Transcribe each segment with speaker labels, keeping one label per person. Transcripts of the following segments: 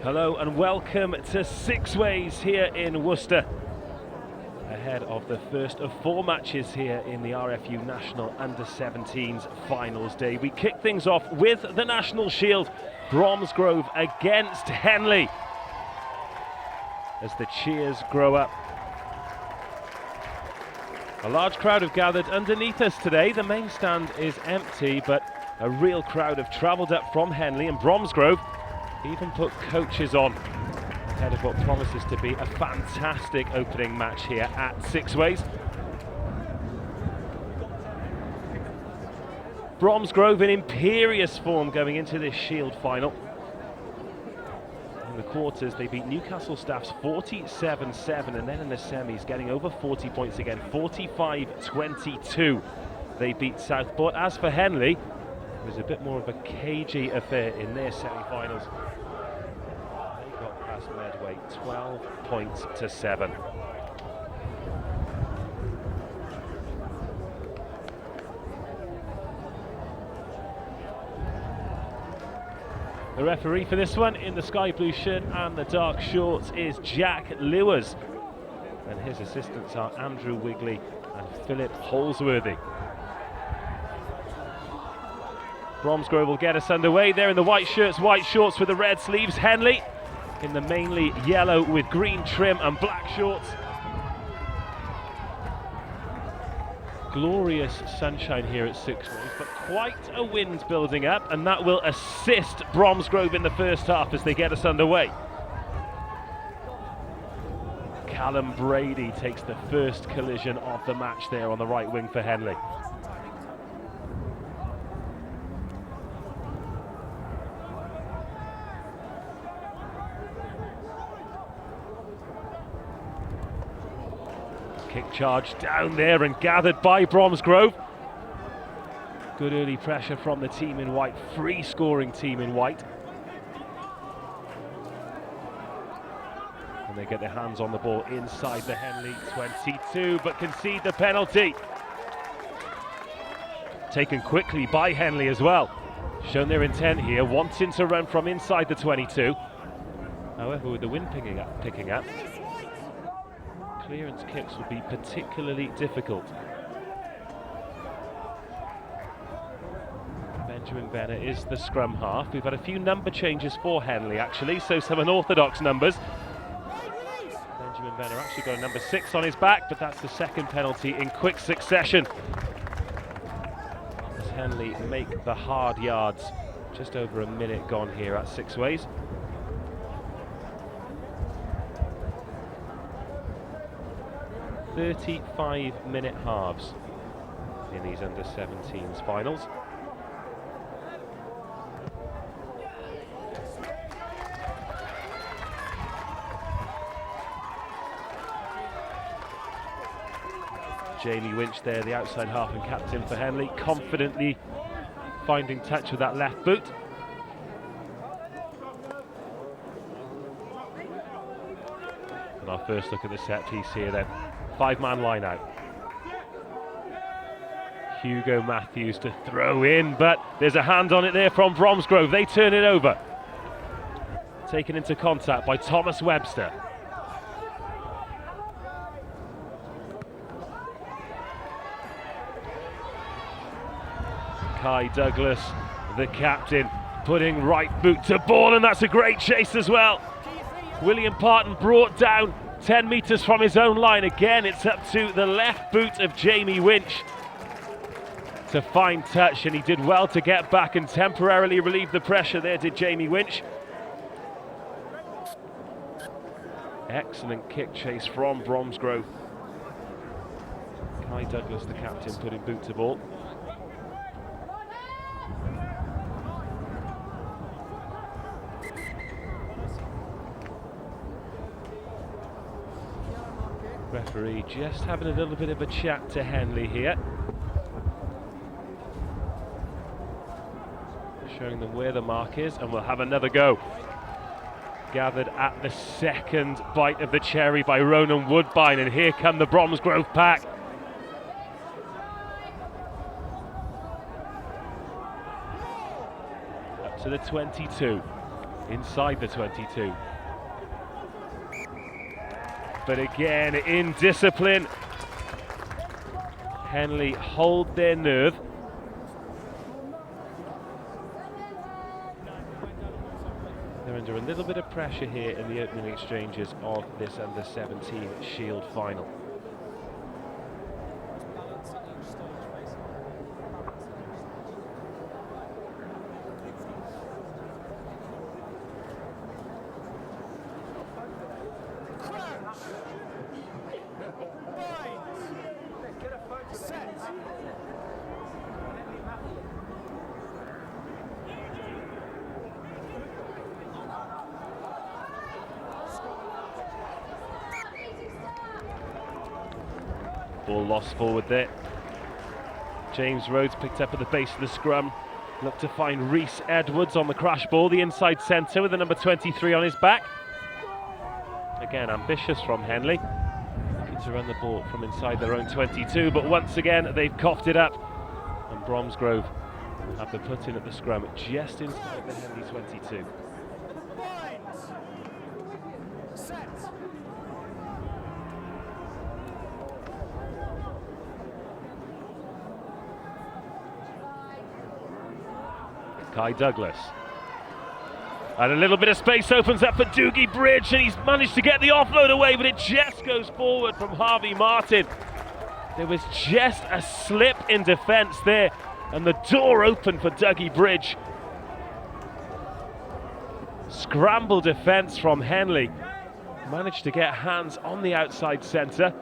Speaker 1: Hello and welcome to Six Ways here in Worcester, ahead of the first of 4 matches here in the RFU National Under-17s Finals Day. We kick things off with the National Shield, Bromsgrove against Henley, as the cheers grow up. A large crowd have gathered underneath us today. The main stand is empty, but a real crowd have travelled up from Henley, and Bromsgrove even put coaches on ahead of what promises to be a fantastic opening match here at Six Ways. Bromsgrove in imperious form going into this Shield final. In the quarters they beat Newcastle Staffs 47-7, and then in the semis getting over 40 points again, 45-22 they beat Southport. As for Henley, it was a bit more of a cagey affair in their semi-finals. They got past Medway 12 points to 7. The referee for this one, in the sky blue shirt and the dark shorts, is Jack Lewis, and his assistants are Andrew Wigley and Philip Holsworthy. Bromsgrove will get us underway. They're in the white shirts, white shorts with the red sleeves. Henley in the mainly yellow with green trim and black shorts. Glorious sunshine here at Six Ways, but quite a wind building up, and that will assist Bromsgrove in the first half as they get us underway. Callum Brady takes the first collision of the match there on the right wing for Henley. Kick charge down there and gathered by Bromsgrove. Good early pressure from the team in white, free scoring team in white. And they get their hands on the ball inside the Henley 22, but concede the penalty. Taken quickly by Henley as well. Shown their intent here, wanting to run from inside the 22. However, with the wind picking up, clearance kicks will be particularly difficult. Benjamin Benner is the scrum half. We've had a few number changes for Henley actually, so some unorthodox numbers. Benjamin Benner actually got a number 6 on his back, but that's the second penalty in quick succession. As Henley make the hard yards, just over a minute gone here at Six Ways. "35-minute halves in these under-17s finals. Jamie Winch there, the outside half and captain for Henley, confidently finding touch with that left boot. And our first look at the set piece here then. 5-man line out. Hugo Matthews to throw in, but there's a hand on it there from Bromsgrove. They turn it over. Taken into contact by Thomas Webster. Kai Douglas, the captain, putting right boot to ball, and that's a great chase as well. William Parton brought down 10 metres from his own line. Again, it's up to the left boot of Jamie Winch to find touch, and he did well to get back and temporarily relieve the pressure there, did Jamie Winch. Excellent kick chase from Bromsgrove. Kai Douglas, the captain, putting boot to ball. Referee just having a little bit of a chat to Henley here, showing them where the mark is, and we'll have another go. Gathered at the second bite of the cherry by Ronan Woodbine, and here come the Bromsgrove pack. Up to the 22. inside the 22. But again, in discipline, Henley hold their nerve. They're under a little bit of pressure here in the opening exchanges of this under-17 Shield final. Ball lost forward there. James Rhodes picked up at the base of the scrum. Looked to find Rhys Edwards on the crash ball, the inside centre with the number 23 on his back. Again, ambitious from Henley. Looking to run the ball from inside their own 22, but once again they've coughed it up. And Bromsgrove have the put in at the scrum just inside the Henley 22. Kai Douglas. And a little bit of space opens up for Doogie Bridge, and he's managed to get the offload away, but it just goes forward from Harvey Martin. There was just a slip in defence there, and the door opened for Dougie Bridge. Scramble defence from Henley. Managed to get hands on the outside centre.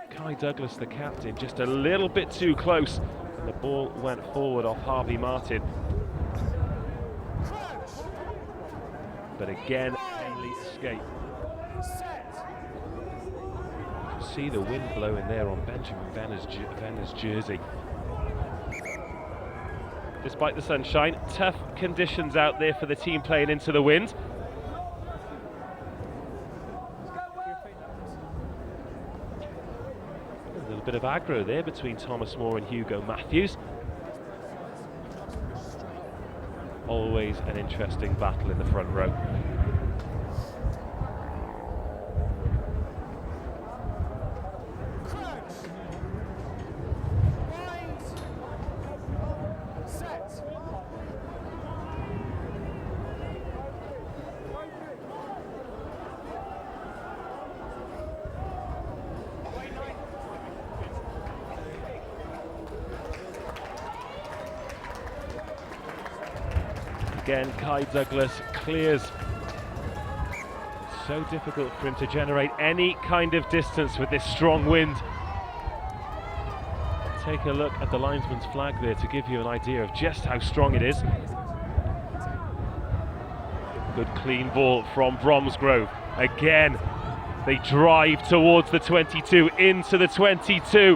Speaker 1: Kai Douglas, the captain, just a little bit too close. And the ball went forward off Harvey Martin. But again, Henley escape. You can see the wind blowing there on Benjamin Venner's jersey. Despite the sunshine, tough conditions out there for the team playing into the wind. A little bit of aggro there between Thomas Moore and Hugo Matthews. Always an interesting battle in the front row. Again, Kai Douglas clears. So difficult for him to generate any kind of distance with this strong wind. Take a look at the linesman's flag there to give you an idea of just how strong it is. Good clean ball from Bromsgrove. Again, they drive towards the 22, into the 22.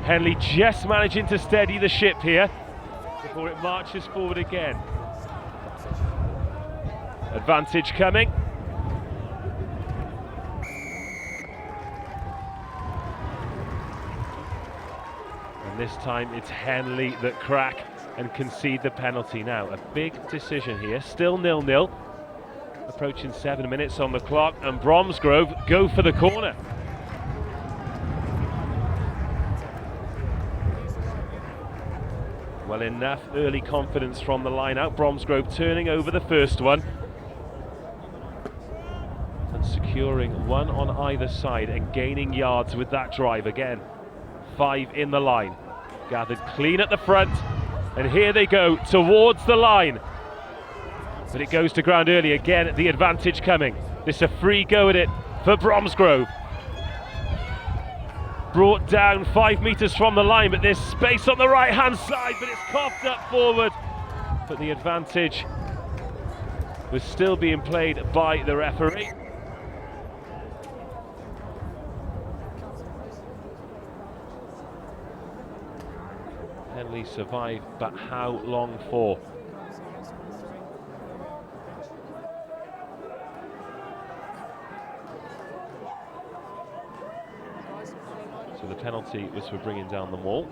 Speaker 1: Henley just managing to steady the ship here before it marches forward again. Advantage coming. And this time it's Henley that crack and concede the penalty. Now, a big decision here, still 0-0. Approaching 7 minutes on the clock, and Bromsgrove go for the corner. Well, enough early confidence from the line out. Bromsgrove turning over the first one and securing one on either side and gaining yards with that drive again. 5 in the line, gathered clean at the front, and here they go towards the line. But it goes to ground early again. The advantage coming. This is a free go at it for Bromsgrove. Brought down 5 metres from the line, but there's space on the right hand side, but it's coughed up forward. But the advantage was still being played by the referee. Henley survived, but how long for? So the penalty was for bringing down the maul.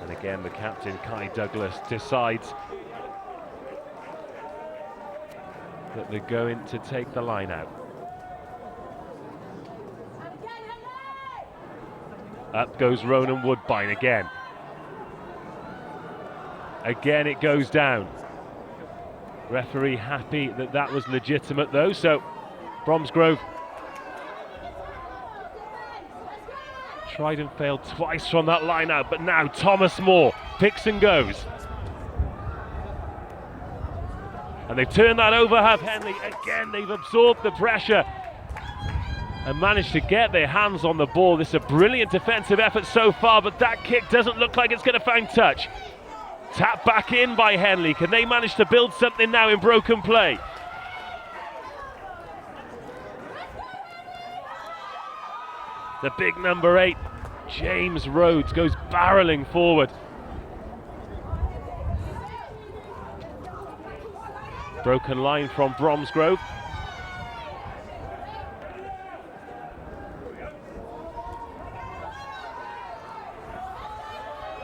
Speaker 1: And And again, the captain, Kai Douglas, decides that they're going to take the line out. Up goes Ronan Woodbine again. Again it goes down. Referee happy that that was legitimate though, so Bromsgrove tried and failed twice from that line out, but now Thomas Moore picks and goes. And they've turned that over, have Henley. Again, they've absorbed the pressure and managed to get their hands on the ball. This is a brilliant defensive effort so far, but that kick doesn't look like it's going to find touch. Tap back in by Henley. Can they manage to build something now in broken play? The big number 8, James Rhodes, goes barreling forward. Broken line from Bromsgrove.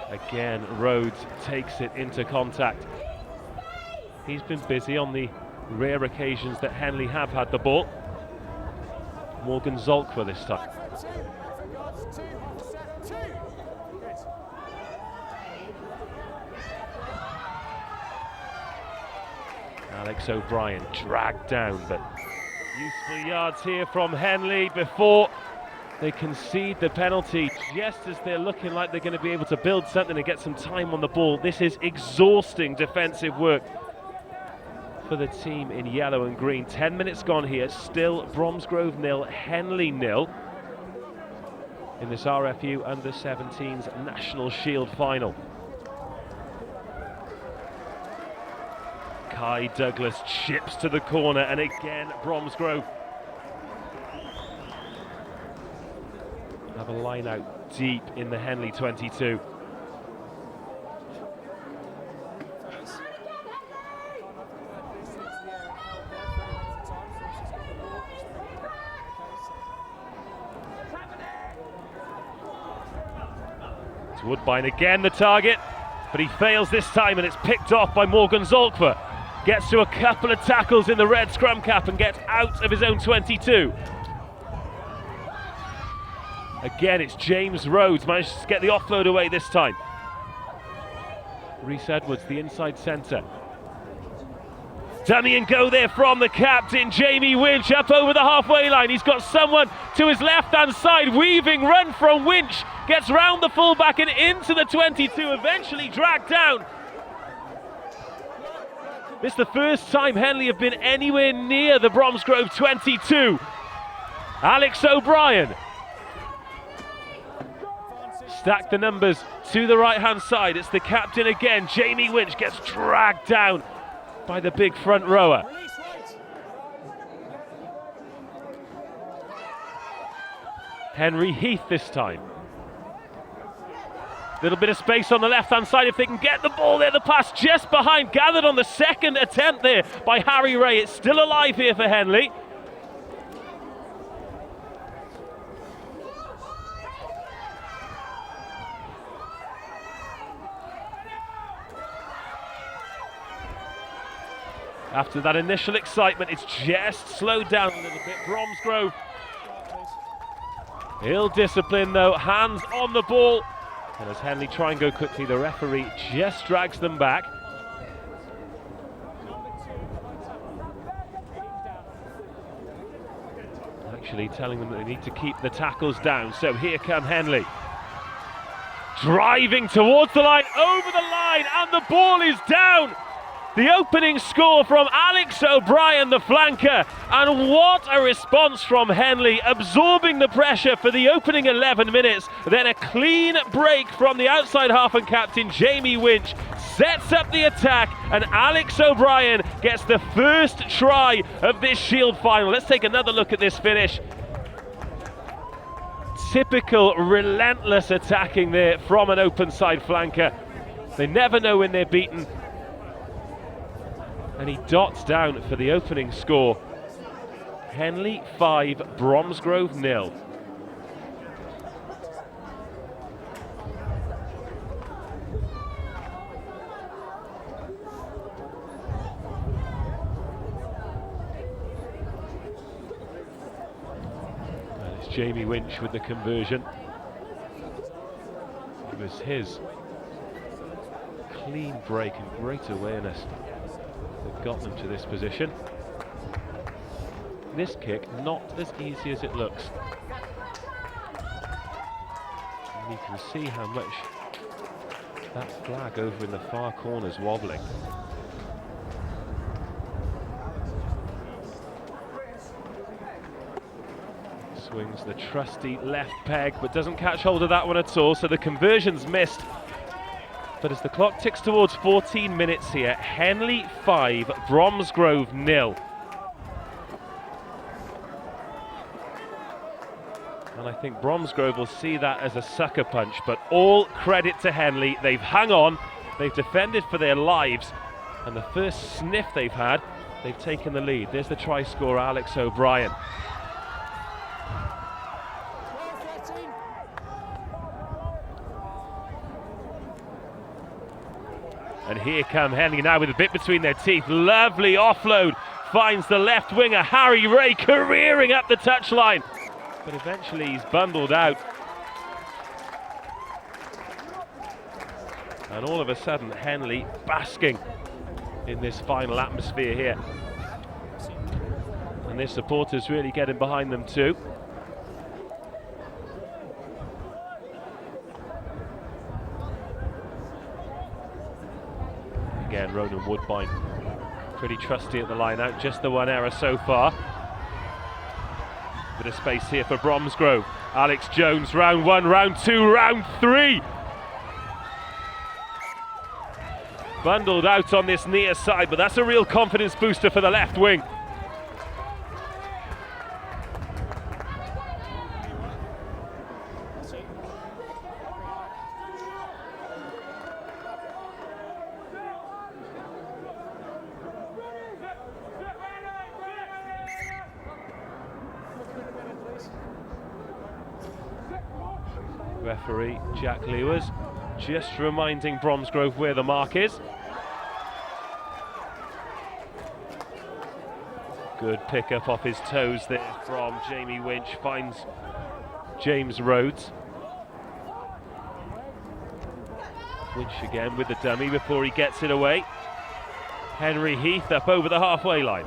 Speaker 1: Again, Rhodes takes it into contact. He's been busy on the rare occasions that Henley have had the ball. Morgan Zolkwa this time. Alex O'Brien dragged down, but useful yards here from Henley before they concede the penalty, just as they're looking like they're going to be able to build something and get some time on the ball. This is exhausting defensive work for the team in yellow and green. 10 minutes gone here, still Bromsgrove 0, Henley 0 in this RFU Under-17s National Shield final. Kai Douglas chips to the corner, and again Bromsgrove have a line out deep in the Henley 22. It's Woodbine again, the target, but he fails this time, and it's picked off by Morgan Zolkwa. Gets to a couple of tackles in the red scrum cap and gets out of his own 22. Again, it's James Rhodes, manages to get the offload away this time. Rhys Edwards, the inside centre. Dummy and go there from the captain, Jamie Winch, up over the halfway line. He's got someone to his left-hand side, weaving run from Winch. Gets round the fullback and into the 22, eventually dragged down. This is the first time Henley have been anywhere near the Bromsgrove 22. Alex O'Brien. Stack the numbers to the right-hand side. It's the captain again. Jamie Winch gets dragged down by the big front rower. Henry Heath this time. Little bit of space on the left-hand side if they can get the ball there. The pass just behind, gathered on the second attempt there by Harry Ray. It's still alive here for Henley. After that initial excitement, it's just slowed down a little bit. Bromsgrove, ill discipline though, hands on the ball. And as Henley try and go quickly, the referee just drags them back. Actually telling them that they need to keep the tackles down. So here come Henley. Driving towards the line, over the line, and the ball is down. The opening score from Alex O'Brien, the flanker, and what a response from Henley, absorbing the pressure for the opening 11 minutes. Then a clean break from the outside half and captain Jamie Winch sets up the attack, and Alex O'Brien gets the first try of this Shield final. Let's take another look at this finish. Typical relentless attacking there from an open side flanker. They never know when they're beaten. And he dots down for the opening score. Henley 5, Bromsgrove 0. Jamie Winch with the conversion. It was his clean break and great awareness that got them to this position. This kick, not as easy as it looks. And you can see how much that flag over in the far corner is wobbling. Swings the trusty left peg, but doesn't catch hold of that one at all, so the conversion's missed. But as the clock ticks towards 14 minutes here, Henley 5, Bromsgrove 0. And I think Bromsgrove will see that as a sucker punch, but all credit to Henley. They've hung on, they've defended for their lives, and the first sniff they've had, they've taken the lead. There's the try scorer, Alex O'Brien. And here come Henley now with a bit between their teeth. Lovely offload, finds the left winger, Harry Ray, careering up the touchline. But eventually he's bundled out. And all of a sudden, Henley basking in this final atmosphere here. And their supporters really getting behind them too. Again, Ronan Woodbine pretty trusty at the line out, just the one error so far. Bit of space here for Bromsgrove. Alex Jones, round 1, round 2, round 3. Bundled out on this near side, but that's a real confidence booster for the left wing. Referee Jack Lewis just reminding Bromsgrove where the mark is. Good pick up off his toes there from Jamie Winch, finds James Rhodes. Winch again with the dummy before he gets it away. Henry Heath up over the halfway line.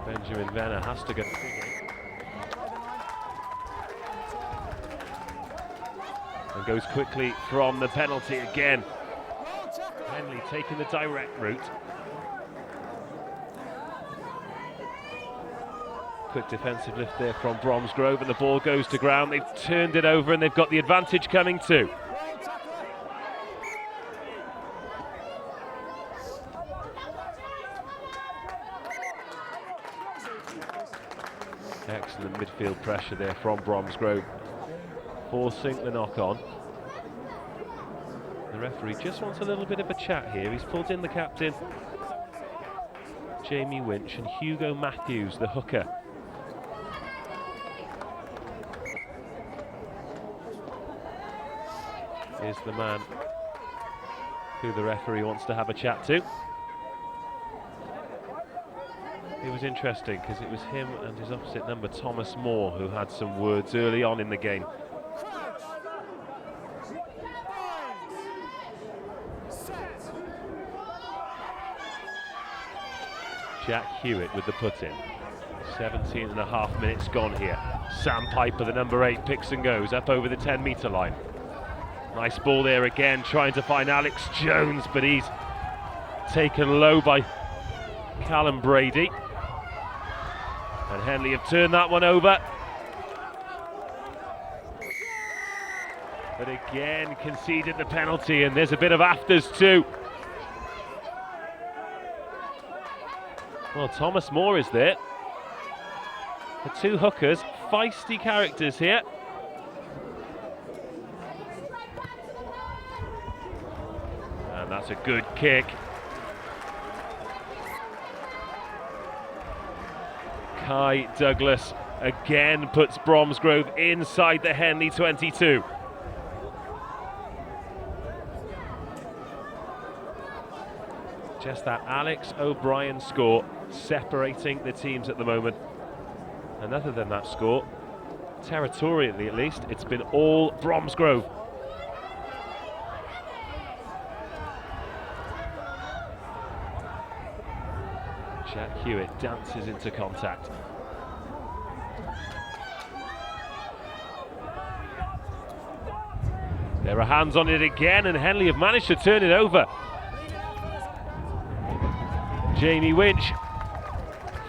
Speaker 1: Benjamin Venner has to go. And goes quickly from the penalty again. Henley taking the direct route. Quick defensive lift there from Bromsgrove, and the ball goes to ground. They've turned it over and they've got the advantage coming too. Excellent midfield pressure there from Bromsgrove, forcing the knock on. The referee just wants a little bit of a chat here. He's pulled in the captain, Jamie Winch, and Hugo Matthews, the hooker. Is the man who the referee wants to have a chat to. It was interesting because it was him and his opposite number, Thomas Moore, who had some words early on in the game. Jack Hewitt with the put-in. 17 and a half minutes gone here. Sam Piper, the number 8, picks and goes up over the 10-metre line. Nice ball there again, trying to find Alex Jones, but he's taken low by Callum Brady. And Henley have turned that one over. But again, conceded the penalty, and there's a bit of afters too. Well, Thomas Moore is there. The two hookers, feisty characters here. And that's a good kick. Kai Douglas again puts Bromsgrove inside the Henley 22. Just that Alex O'Brien score separating the teams at the moment. And other than that score, territorially at least, it's been all Bromsgrove. Jack Hewitt dances into contact. There are hands on it again, and Henley have managed to turn it over. Jamie Winch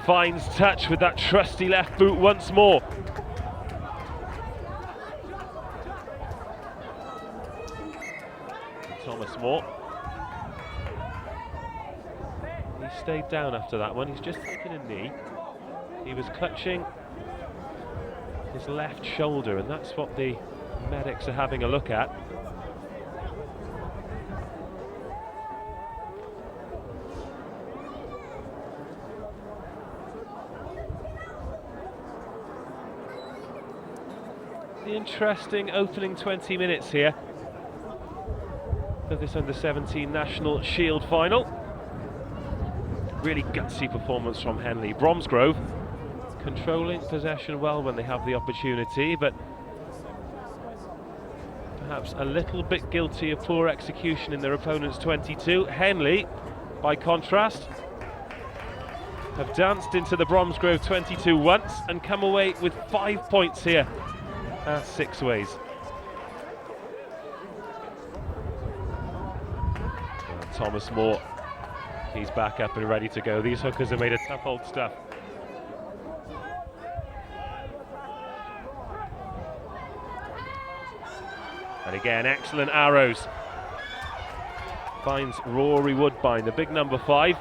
Speaker 1: finds touch with that trusty left boot once more. Thomas Moore. He stayed down after that one. He's just taken a knee. He was clutching his left shoulder, and that's what the medics are having a look at. The interesting opening 20 minutes here of this under-17 National Shield final. Really gutsy performance from Henley. Bromsgrove controlling possession well when they have the opportunity, but perhaps a little bit guilty of poor execution in their opponent's 22. Henley, by contrast, have danced into the Bromsgrove 22 once and come away with 5 points here at Six Ways. Thomas Moore, he's back up and ready to go. These hookers have made a tough old stuff. And again, excellent arrows. Finds Rory Woodbine, the big number 5.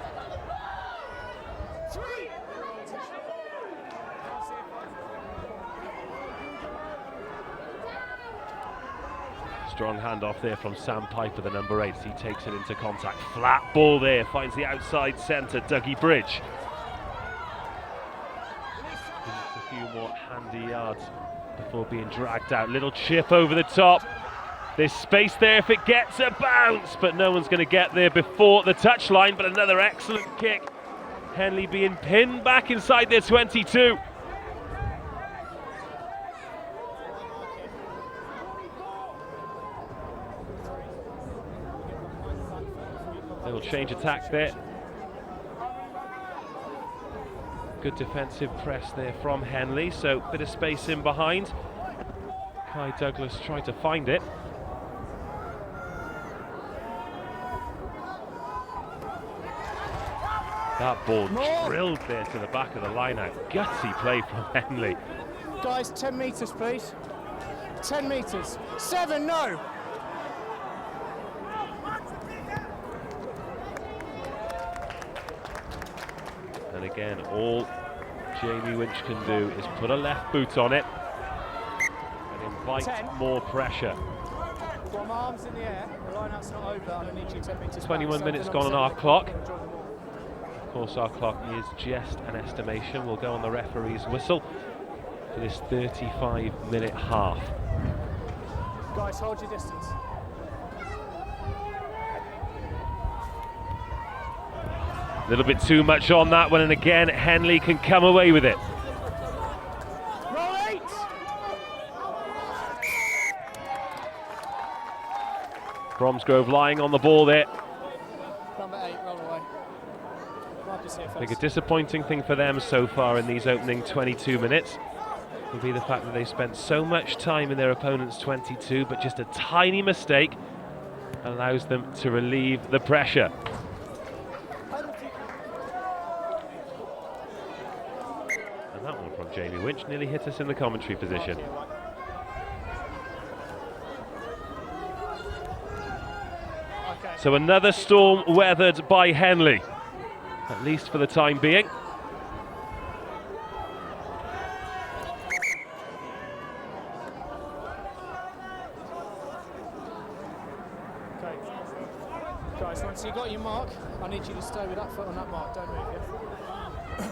Speaker 1: Strong handoff there from Sam Piper, the number 8. He takes it into contact. Flat ball there, finds the outside centre, Dougie Bridge. A few more handy yards before being dragged out. Little chip over the top. There's space there if it gets a bounce, but no one's going to get there before the touchline. But another excellent kick. Henley being pinned back inside their 22. They will change attack there. Good defensive press there from Henley, so bit of space in behind. Kai Douglas tried to find it. That ball drilled there to the back of the line out. Gutsy play from Henley.
Speaker 2: Guys, 10 metres please. 10 metres. 7, no!
Speaker 1: And again, all Jamie Winch can do is put a left boot on it and invite
Speaker 2: 10.
Speaker 1: more pressure.
Speaker 2: Got my arms in the air, the line-out's not over, and I need you 10 metres
Speaker 1: 21
Speaker 2: back,
Speaker 1: minutes
Speaker 2: so
Speaker 1: gone on our clock.
Speaker 2: Of
Speaker 1: course, our clock is just an estimation. We'll go on the referee's whistle for this 35-minute half.
Speaker 2: Guys, hold your distance.
Speaker 1: A little bit too much on that one, and again, Henley can come away with it.
Speaker 2: Roll 8!
Speaker 1: Bromsgrove lying on the ball there.
Speaker 2: Number 8, roll away.
Speaker 1: I think a disappointing thing for them so far in these opening 22 minutes will be the fact that they spent so much time in their opponent's 22, but just a tiny mistake allows them to relieve the pressure. And that one from Jamie Winch nearly hit us in the commentary position. So another storm weathered by Henley, at least for the time being.
Speaker 2: Okay. Guys, once you got your mark, I need you to stay with that foot on that mark, don't move, yeah?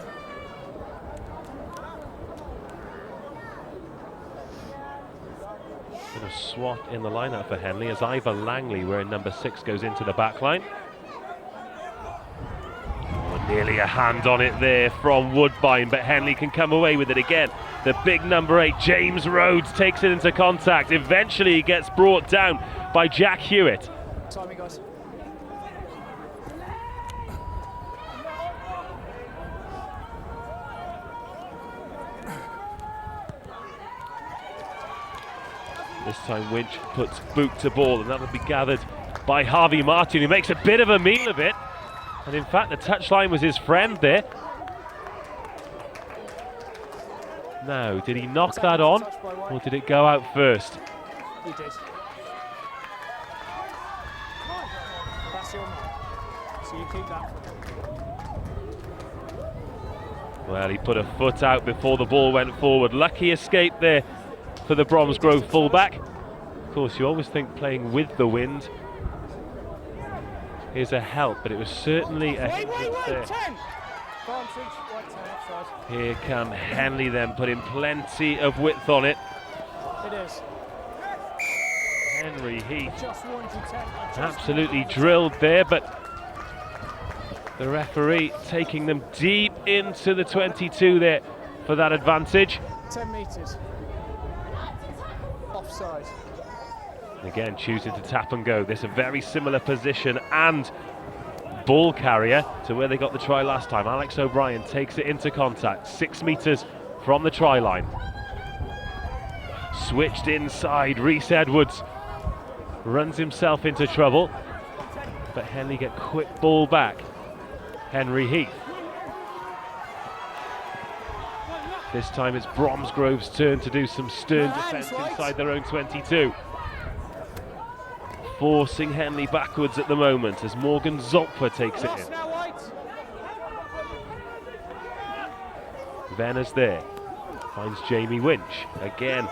Speaker 1: swap in the lineup for Henley as Ivor Langley, wearing number 6, goes into the back line. Oh, nearly a hand on it there from Woodbine, but Henley can come away with it again. The big number 8, James Rhodes, takes it into contact. Eventually he gets brought down by Jack Hewitt.
Speaker 2: Timing, guys.
Speaker 1: This time Winch puts boot to ball, and that'll be gathered by Harvey Martin, who makes a bit of a meal of it. And in fact, the touchline was his friend there. Now, did he knock that on, or did it go out first?
Speaker 2: He did. That's your mark. So you keep that.
Speaker 1: Well, he put a foot out before the ball went forward. Lucky escape there for the Bromsgrove fullback. Of course, you always think playing with the wind is a help, but it was certainly a hindrance there.
Speaker 2: 10. Advantage, right 10 offside.
Speaker 1: Here come Henley then, putting plenty of width on it.
Speaker 2: It is.
Speaker 1: Henry Heath
Speaker 2: Just warned you 10.
Speaker 1: absolutely drilled there, but the referee taking them deep into the 22 there for that advantage.
Speaker 2: 10 metres. Offside.
Speaker 1: Again, choosing to tap and go. This is a very similar position and ball carrier to where they got the try last time. Alex O'Brien takes it into contact, 6 metres from the try line. Switched inside, Rhys Edwards runs himself into trouble, but Henley get quick ball back. Henry Heath. This time it's Bromsgrove's turn to do some stern defence inside their own 22. Forcing Henley backwards at the moment as Morgan Zolper takes it in. Venner's there, finds Jamie Winch. Again,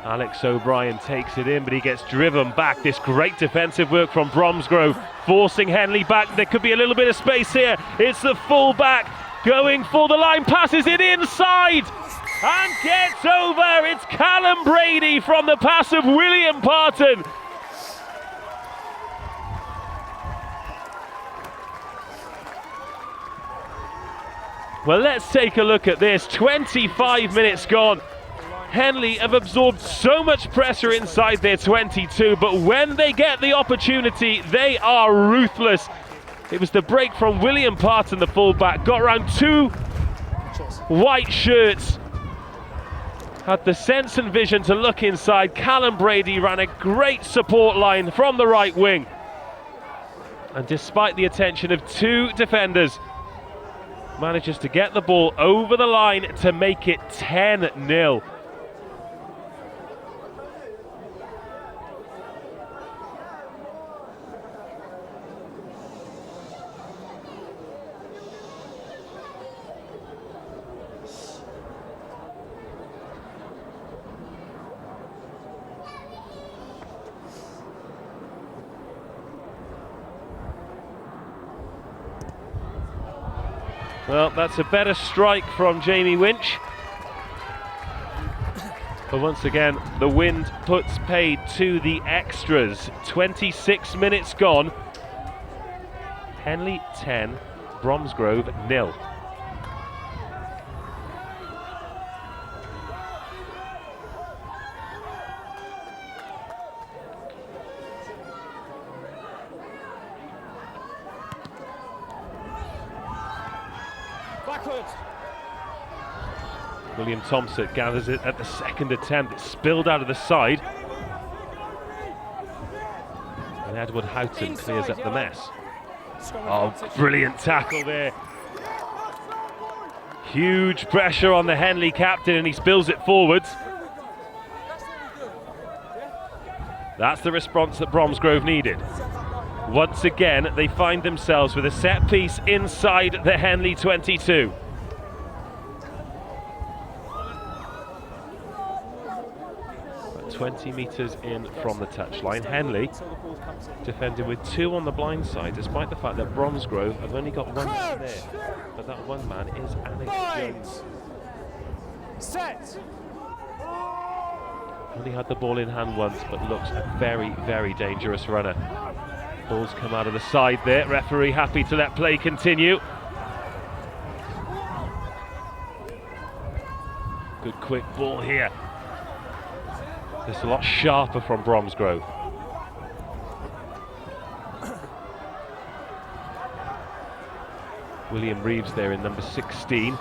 Speaker 1: Alex O'Brien takes it in, but he gets driven back. This great defensive work from Bromsgrove, forcing Henley back. There could be a little bit of space here. It's the full-back going for the line, passes it inside and gets over. It's Callum Brady from the pass of William Parton. Well, let's take a look at this. 25 minutes gone. Henley have absorbed so much pressure inside their 22, but when they get the opportunity, they are ruthless. It was the break from William Parton, the fullback, got around 2 white shirts, had the sense and vision to look inside. Callum Brady ran a great support line from the right wing, and despite the attention of 2 defenders, manages to get the ball over the line to make it 10-0. Well, that's a better strike from Jamie Winch. But once again, the wind puts paid to the extras. 26 minutes gone. Henley 10, Bromsgrove 0. William Thompson gathers it at the second attempt. It's spilled out of the side. And Edward Houghton clears up the mess. Oh, brilliant tackle there. Huge pressure on the Henley captain, and he spills it forwards. That's the response that Bromsgrove needed. Once again, they find themselves with a set piece inside the Henley 22. About 20 metres in from the touchline. Henley defending with 2 on the blind side, despite the fact that Bromsgrove have only got 1 man there. But that 1 man is Alex Jones.
Speaker 2: Set.
Speaker 1: Only had the ball in hand once, but looks a very, very dangerous runner. Ball's come out of the side there. Referee happy to let play continue. Good quick ball here. It's a lot sharper from Bromsgrove. William Reeves there in number 16. He's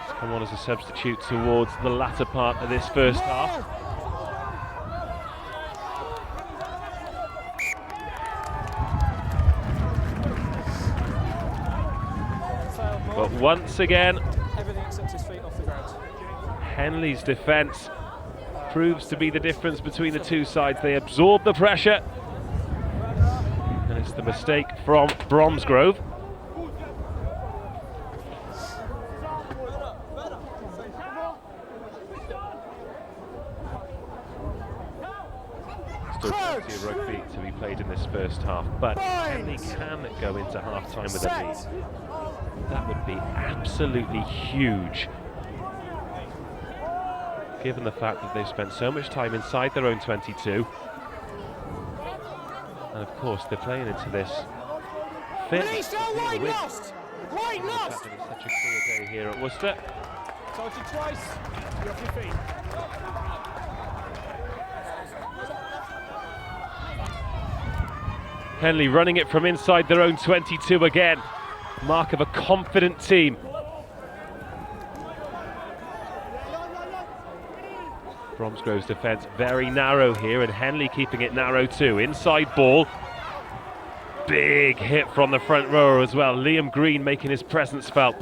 Speaker 1: come on as a substitute towards the latter part of this first half. But once again,
Speaker 2: everything except his feet off the ground.
Speaker 1: Henley's defence proves to be the difference between the two sides. They absorb the pressure. And it's the mistake from Bromsgrove. Still plenty of rugby to be played in this first half, but Henley can go into half-time with a lead. That would be absolutely huge, given the fact that they've spent so much time inside their own 22. And of course, they're playing into this fitness.
Speaker 2: White lost! White lost!
Speaker 1: It's such a clear day here at Worcester.
Speaker 2: Told you twice. You're off your feet.
Speaker 1: Henley running it from inside their own 22 again. Mark of a confident team. Bromsgrove's defence very narrow here, and Henley keeping it narrow too. Inside ball. Big hit from the front rower as well. Liam Green making his presence felt.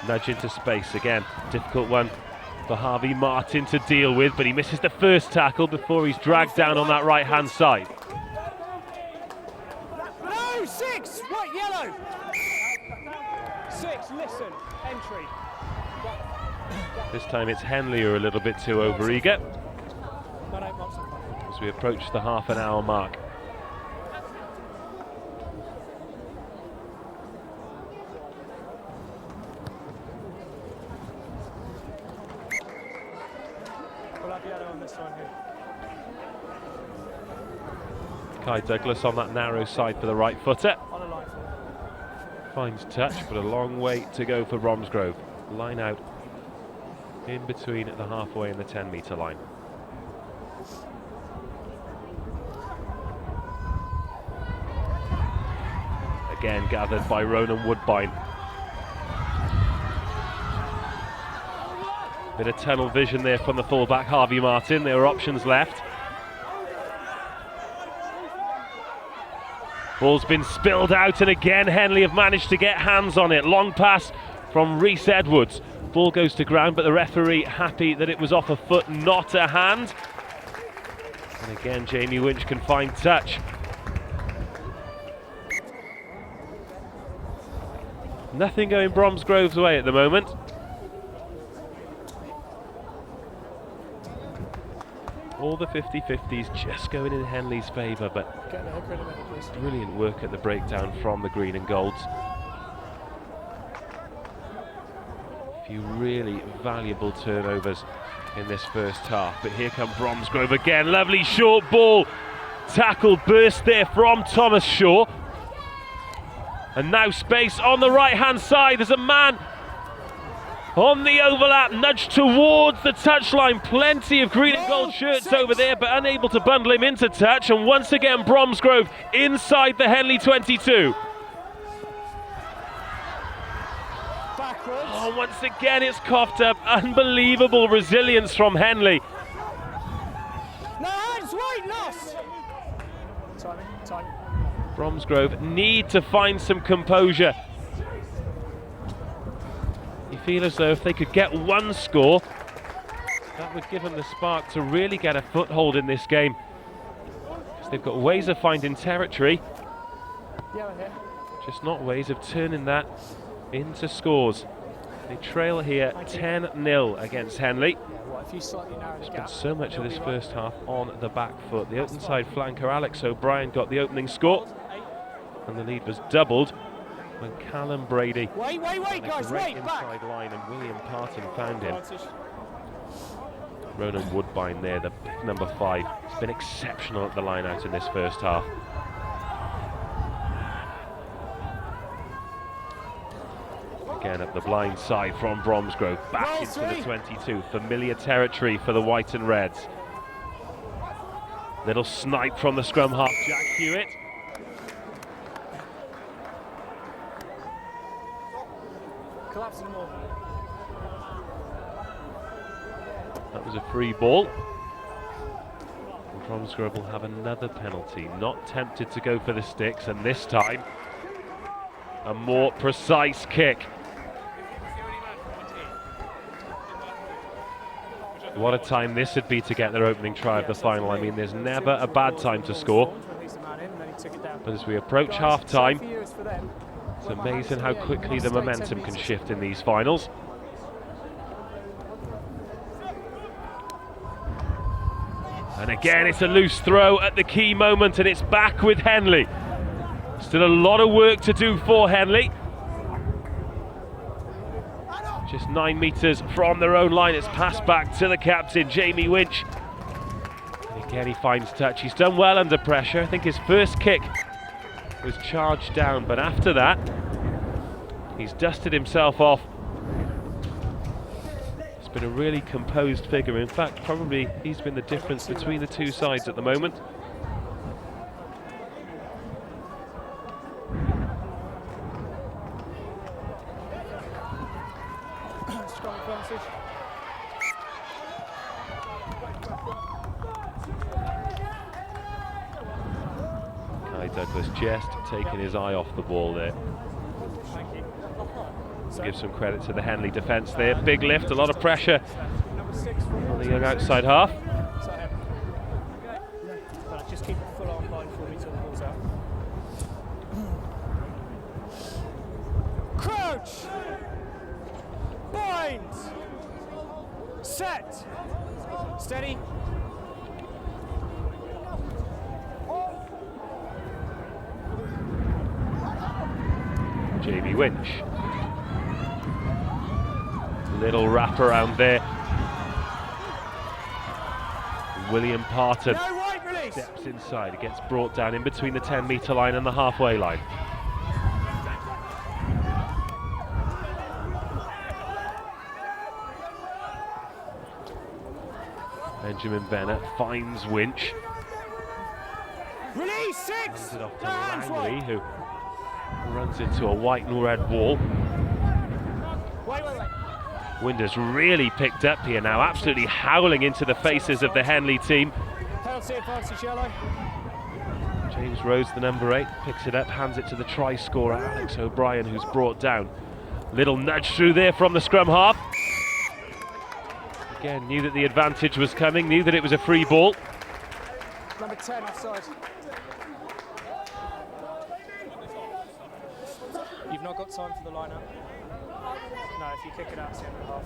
Speaker 1: Nudge into space again. Difficult one for Harvey Martin to deal with, but he misses the first tackle before he's dragged down on that right-hand side.
Speaker 2: No, 6! White, yellow! 6, listen, entry.
Speaker 1: This time it's Henley who are a little bit too overeager as we approach the half-an-hour mark.
Speaker 2: We'll have yellow on this one here.
Speaker 1: Kai Douglas on that narrow side for the right footer.
Speaker 2: On a line.
Speaker 1: Finds touch, but a long way to go for Bromsgrove. Line out in between the halfway and the 10-metre line. Again gathered by Ronan Woodbine. Bit of tunnel vision there from the fullback Harvey Martin. There are options left. Ball's been spilled out, and again Henley have managed to get hands on it. Long pass from Rhys Edwards. Ball goes to ground, but the referee happy that it was off a foot, not a hand. And again, Jamie Winch can find touch. Nothing going Bromsgrove's way at the moment. All the 50-50s just going in Henley's favour, but brilliant work at the breakdown from the green and golds. Few really valuable turnovers in this first half, but here come Bromsgrove again. Lovely short ball, tackle burst there from Thomas Shaw, and now space on the right hand side. There's a man on the overlap, nudged towards the touchline. Plenty of green and gold shirts over there, but unable to bundle him into touch, and once again Bromsgrove inside the Henley 22. Oh, once again it's coughed up. Unbelievable resilience from Henley.
Speaker 2: No hands, White lost! Timing.
Speaker 1: Bromsgrove need to find some composure. You feel as though if they could get one score, that would give them the spark to really get a foothold in this game. Because they've got ways of finding territory, just not ways of turning that into scores. They trail here 10-0 against Henley. Spent so much of this first half on the back foot. The open side flanker Alex O'Brien got the opening score, and the lead was doubled when Callum Brady
Speaker 2: Wait, guys,
Speaker 1: great
Speaker 2: wait, back.
Speaker 1: inside line and William Parton found him.
Speaker 2: Advantage.
Speaker 1: Ronan Woodbine there, the big number 5. He's been exceptional at the line out in this first half. Again up the blind side from Bromsgrove, back into the 22. Familiar territory for the white and reds. Little snipe from the scrum half, Jack Hewitt.
Speaker 2: Collapsing more.
Speaker 1: That was a free ball. And Bromsgrove will have another penalty. Not tempted to go for the sticks, and this time a more precise kick. What a time this would be to get their opening try of the final. I mean, there's never a bad time to score. But as we approach half-time, it's amazing how quickly the momentum can shift in these finals. And again, it's a loose throw at the key moment, and it's back with Henley. Still a lot of work to do for Henley. Just 9 metres from their own line, it's passed back to the captain, Jamie Winch. And again, he finds touch. He's done well under pressure. I think his first kick was charged down, but after that, he's dusted himself off. It's been a really composed figure. In fact, probably he's been the difference between the two sides at the moment. Kai Douglas just taking his eye off the ball there. Give some credit to the Henley defence there. Big lift, a lot of pressure on the young outside half.
Speaker 2: Just keep a full arm line for me till the ball's out. Crouch! Bind! Set! Steady.
Speaker 1: Jamie Winch. Little wrap around there. William Parton steps inside. It gets brought down in between the 10-metre line and the halfway line. Benjamin Bennett finds Winch.
Speaker 2: Release 6!
Speaker 1: Hands it off to Langley, who runs into a white and red wall.
Speaker 2: Wait.
Speaker 1: Wind has really picked up here now, absolutely howling into the faces of the Henley team.
Speaker 2: Penalty advantage yellow.
Speaker 1: James Rhodes, the number 8, picks it up, hands it to the try scorer, Alex O'Brien, who's brought down. Little nudge through there from the scrum half. Again, knew that the advantage was coming, knew that it was a free ball.
Speaker 2: Number 10 offside. You've not got time for the line-out. No, if you kick it out, it's the end of the half.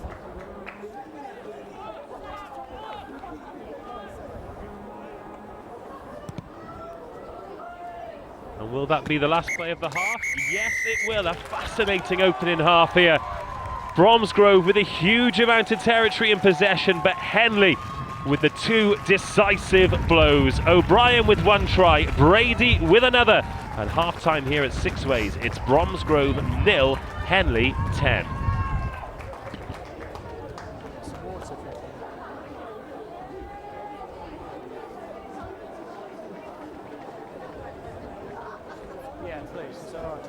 Speaker 1: And will that be the last play of the half? Yes, it will. A fascinating opening half here. Bromsgrove with a huge amount of territory in possession, but Henley with the 2 decisive blows. O'Brien with 1 try, Brady with another. And half-time here at Six Ways, it's Bromsgrove 0, Henley 10.
Speaker 2: Yeah, please. It's all right.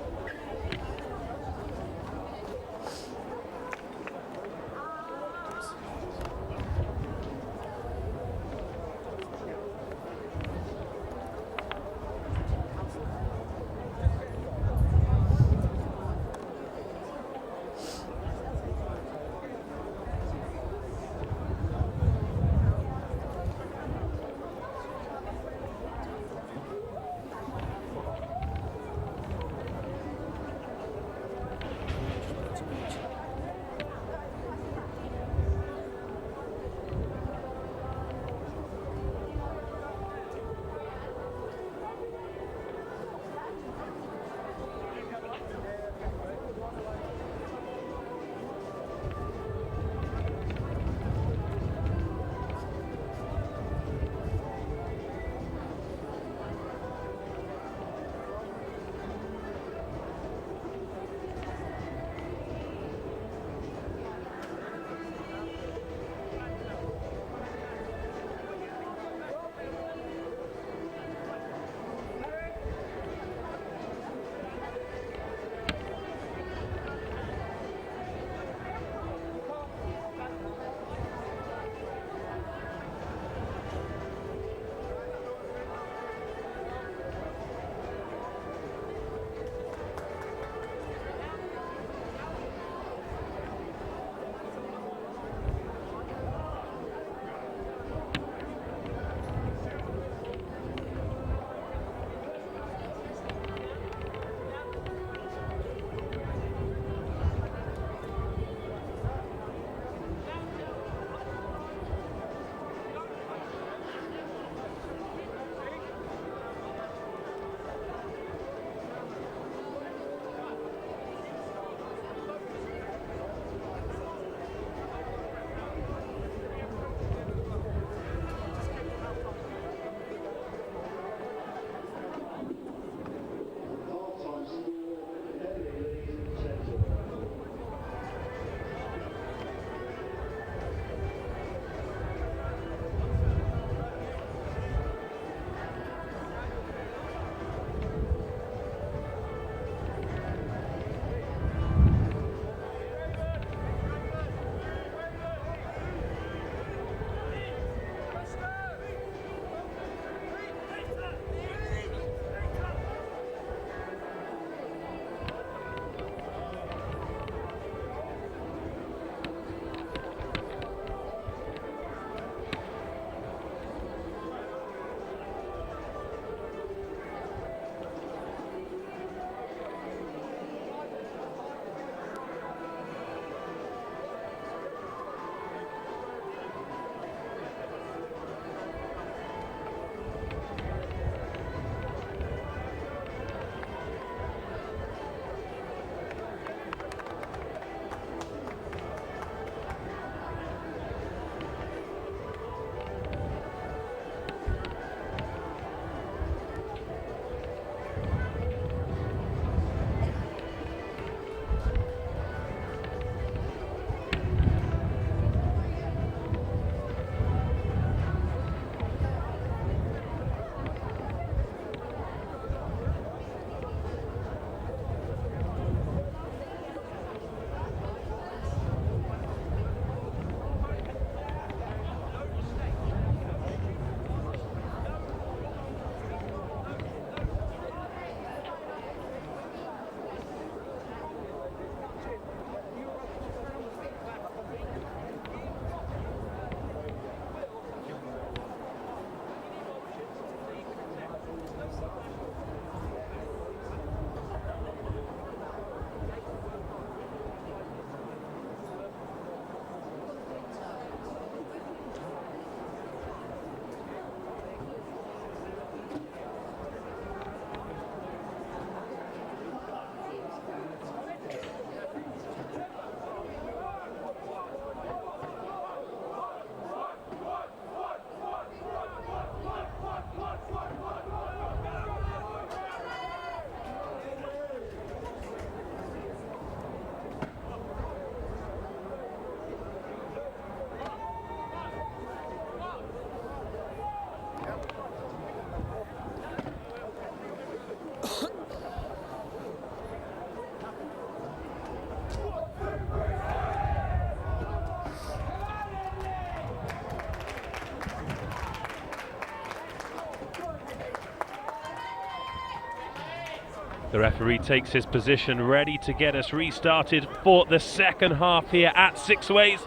Speaker 1: The referee takes his position, ready to get us restarted for the second half here at Six Ways.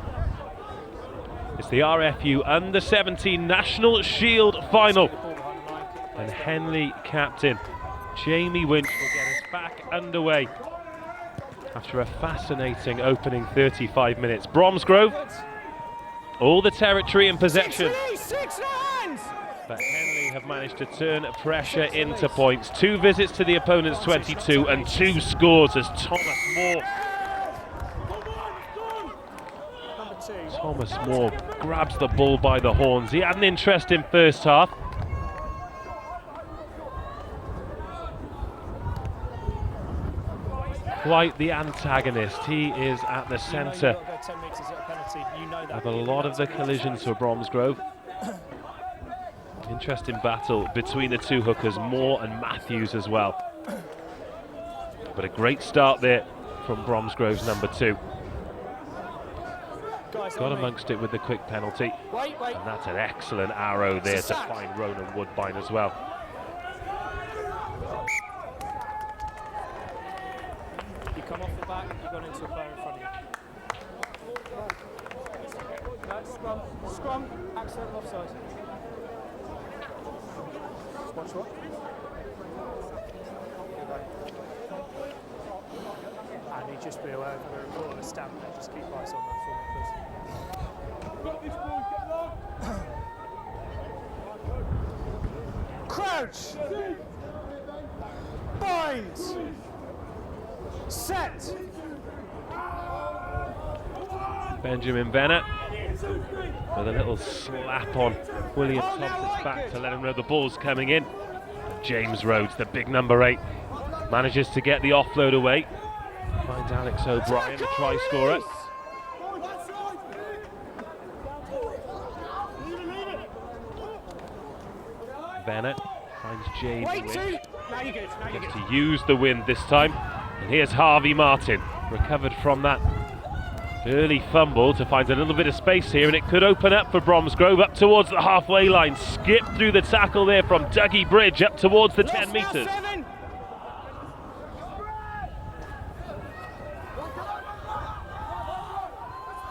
Speaker 1: It's the RFU Under-17 National Shield Final. And Henley captain Jamie Winch will get us back underway after a fascinating opening 35 minutes. Bromsgrove, all the territory in possession. But Henley have managed to turn pressure into points. 2 visits to the opponent's 22 and 2 scores as Thomas Moore grabs the bull by the horns. He had an interesting first half. Quite the antagonist. He is at the centre of a lot of the collisions for Bromsgrove. Interesting battle between the 2 hookers, Moore and Matthews as well. But a great start there from Bromsgrove's number 2. Got amongst it with the quick penalty. And that's an excellent arrow there to find Ronan Woodbine as well.
Speaker 2: You come off the back, you've gone into a player in front of you. No, scrum, accident offside. Watch what? And you just be aware of the report of a stamp there, just keep eyes on that for me, please. Crouch! Bind! Set!
Speaker 1: Benjamin Bennett with a little slap on William Thompson's back to let him know the ball's coming in. James Rhodes, the big number 8, manages to get the offload away. Finds Alex O'Brien, the try scorer. Bennett finds Jamie Winch. Gets to use the wind this time. And here's Harvey Martin, recovered from that early fumble to find a little bit of space here, and it could open up for Bromsgrove up towards the halfway line. Skip through the tackle there from Dougie Bridge up towards the 10 metres.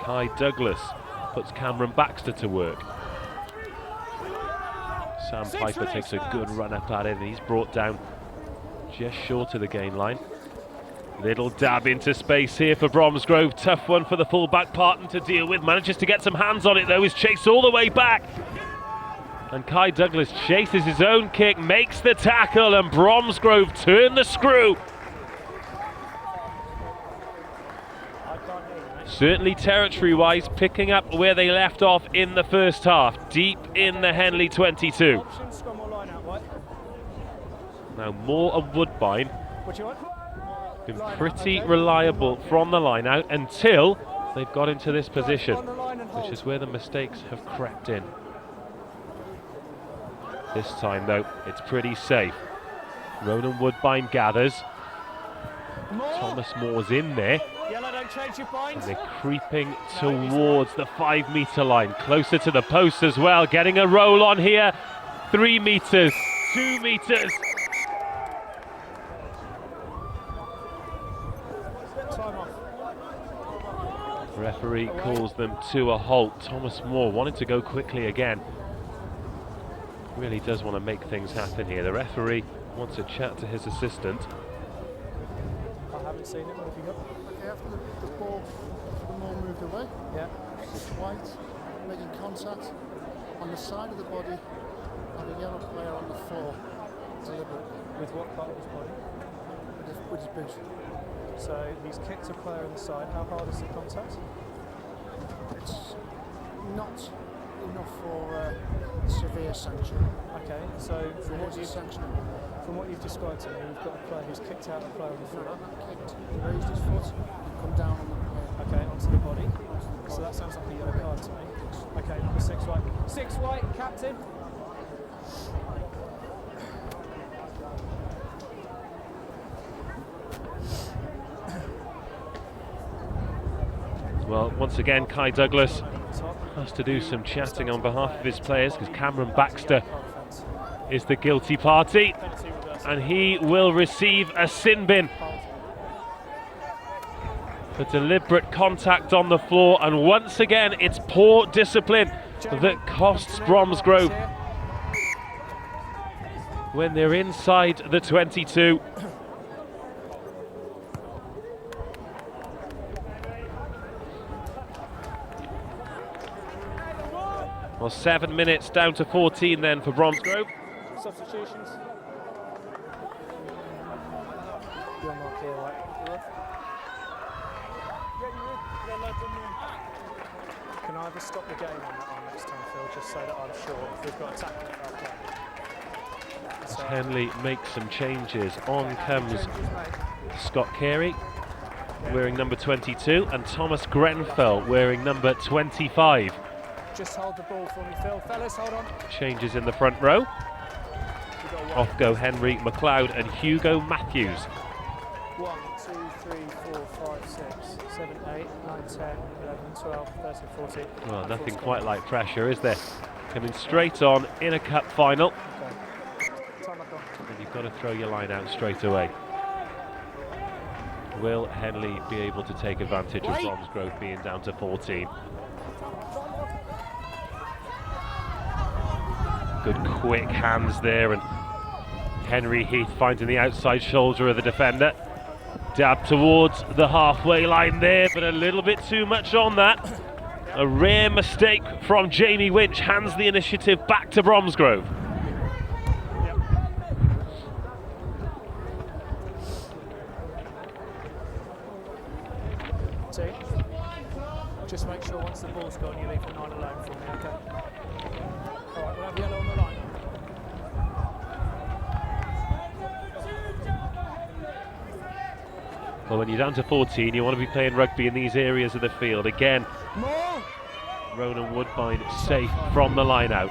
Speaker 1: Kai Douglas puts Cameron Baxter to work. Sam Piper takes a good run up at it, and he's brought down just short of the gain line. Little dab into space here for Bromsgrove. Tough one for the full-back Parton to deal with. Manages to get some hands on it though. Is chased all the way back. And Kai Douglas chases his own kick, makes the tackle, and Bromsgrove turn the screw. Certainly territory-wise, picking up where they left off in the first half, deep in the Henley 22. Now Moore and Woodbine been pretty reliable from the line out until they've got into this position, which is where the mistakes have crept in. This time though, it's pretty safe. Ronan Woodbine gathers. Thomas Moore's in there. And they're creeping towards the 5 metre line, closer to the post as well. Getting a roll on here. 3 metres, 2 metres. Referee calls them to a halt. Thomas Moore wanted to go quickly again. Really does want to make things happen here. The referee wants to chat to his assistant.
Speaker 2: I haven't seen it. What have you got?
Speaker 3: After the ball moved away, it's white, making contact on the side of the body of a yellow player on the floor, deliberately.
Speaker 2: With what part of his body?
Speaker 3: With his boot.
Speaker 2: So he's kicked a player in the side. How hard is the contact?
Speaker 3: It's not enough for severe sanction.
Speaker 2: Okay, so from what you've described to me, we've got a player who's kicked out a player on the floor.
Speaker 3: Kicked, raised his foot, and come down on the player.
Speaker 2: Okay, onto the body. So that sounds like a yellow card to me. Okay, number 6 white. 6 white, captain.
Speaker 1: Well, once again, Kai Douglas has to do some chatting on behalf of his players because Cameron Baxter is the guilty party. and he will receive a sin bin for deliberate contact on the floor, and once again it's poor discipline that costs Bromsgrove when they're inside the 22. Well, 7 minutes down to 14 then for Bromsgrove.
Speaker 2: Substitutions. Your mark here, right? Can I either stop the game on that one next time, Phil, just so that I'm sure if we've got a tackle at our play?
Speaker 1: As Henley makes some changes, on comes Scott Carey wearing number 22 and Thomas Grenfell wearing number 25.
Speaker 2: Just hold the ball for me, Phil. Fellas, hold on.
Speaker 1: Changes in the front row. Off go Henry McLeod and Hugo Matthews.
Speaker 2: 1, 2, 3, 4, 5, 6, 7, 8, 9, 10, 11, 12, 13, 14.
Speaker 1: Well, nothing quite like pressure, is there? Coming straight on in a cup final.
Speaker 2: Okay. Time back on.
Speaker 1: And you've got to throw your line out straight away. Will Henley be able to take advantage of Bromsgrove being down to 14? Good quick hands there, and Henry Heath finding the outside shoulder of the defender. Dab towards the halfway line there, but a little bit too much on that. A rare mistake from Jamie Winch hands the initiative back to Bromsgrove.
Speaker 2: Yep. Just make sure once the ball's gone, you leave the 9 alone for me, okay? All right, we'll have yellow on the line.
Speaker 1: Well, when you're down to 14, you want to be playing rugby in these areas of the field. Again, Ronan Woodbine safe from the line out.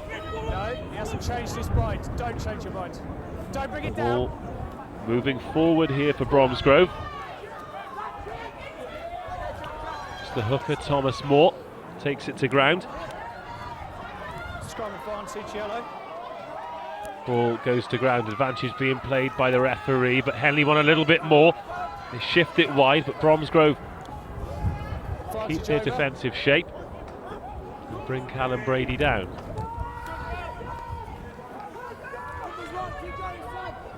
Speaker 2: No, he hasn't changed his mind. Don't change your mind. Don't bring it down.
Speaker 1: Ball moving forward here for Bromsgrove. It's the hooker, Thomas Moore, takes it to ground.
Speaker 2: Scrum advantage, yellow.
Speaker 1: Ball goes to ground, advantage being played by the referee, but Henley want a little bit more. They shift it wide, but Bromsgrove keep their defensive shape and bring Callum Brady down.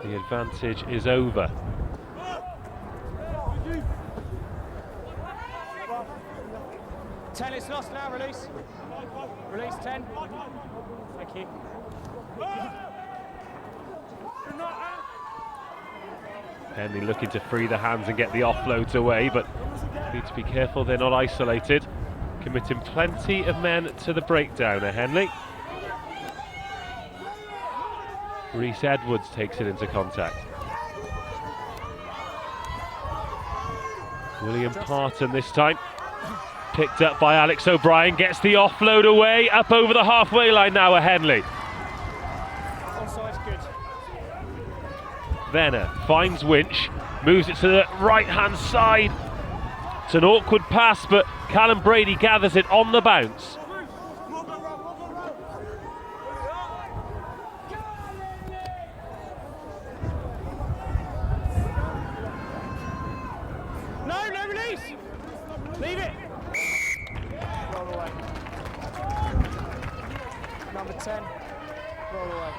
Speaker 1: The advantage is over.
Speaker 2: Ten is lost now, release. Release 10. Thank you.
Speaker 1: Henley looking to free the hands and get the offloads away, but need to be careful they're not isolated. Committing plenty of men to the breakdown at Henley. Rhys Edwards takes it into contact. William Parton this time. Picked up by Alex O'Brien, gets the offload away, up over the halfway line now at Henley.
Speaker 2: Onside, good.
Speaker 1: Venner finds Winch, moves it to the right-hand side. It's an awkward pass, but Callum Brady gathers it on the bounce.
Speaker 2: No release! Leave it! Roll away. Number 10, roll away.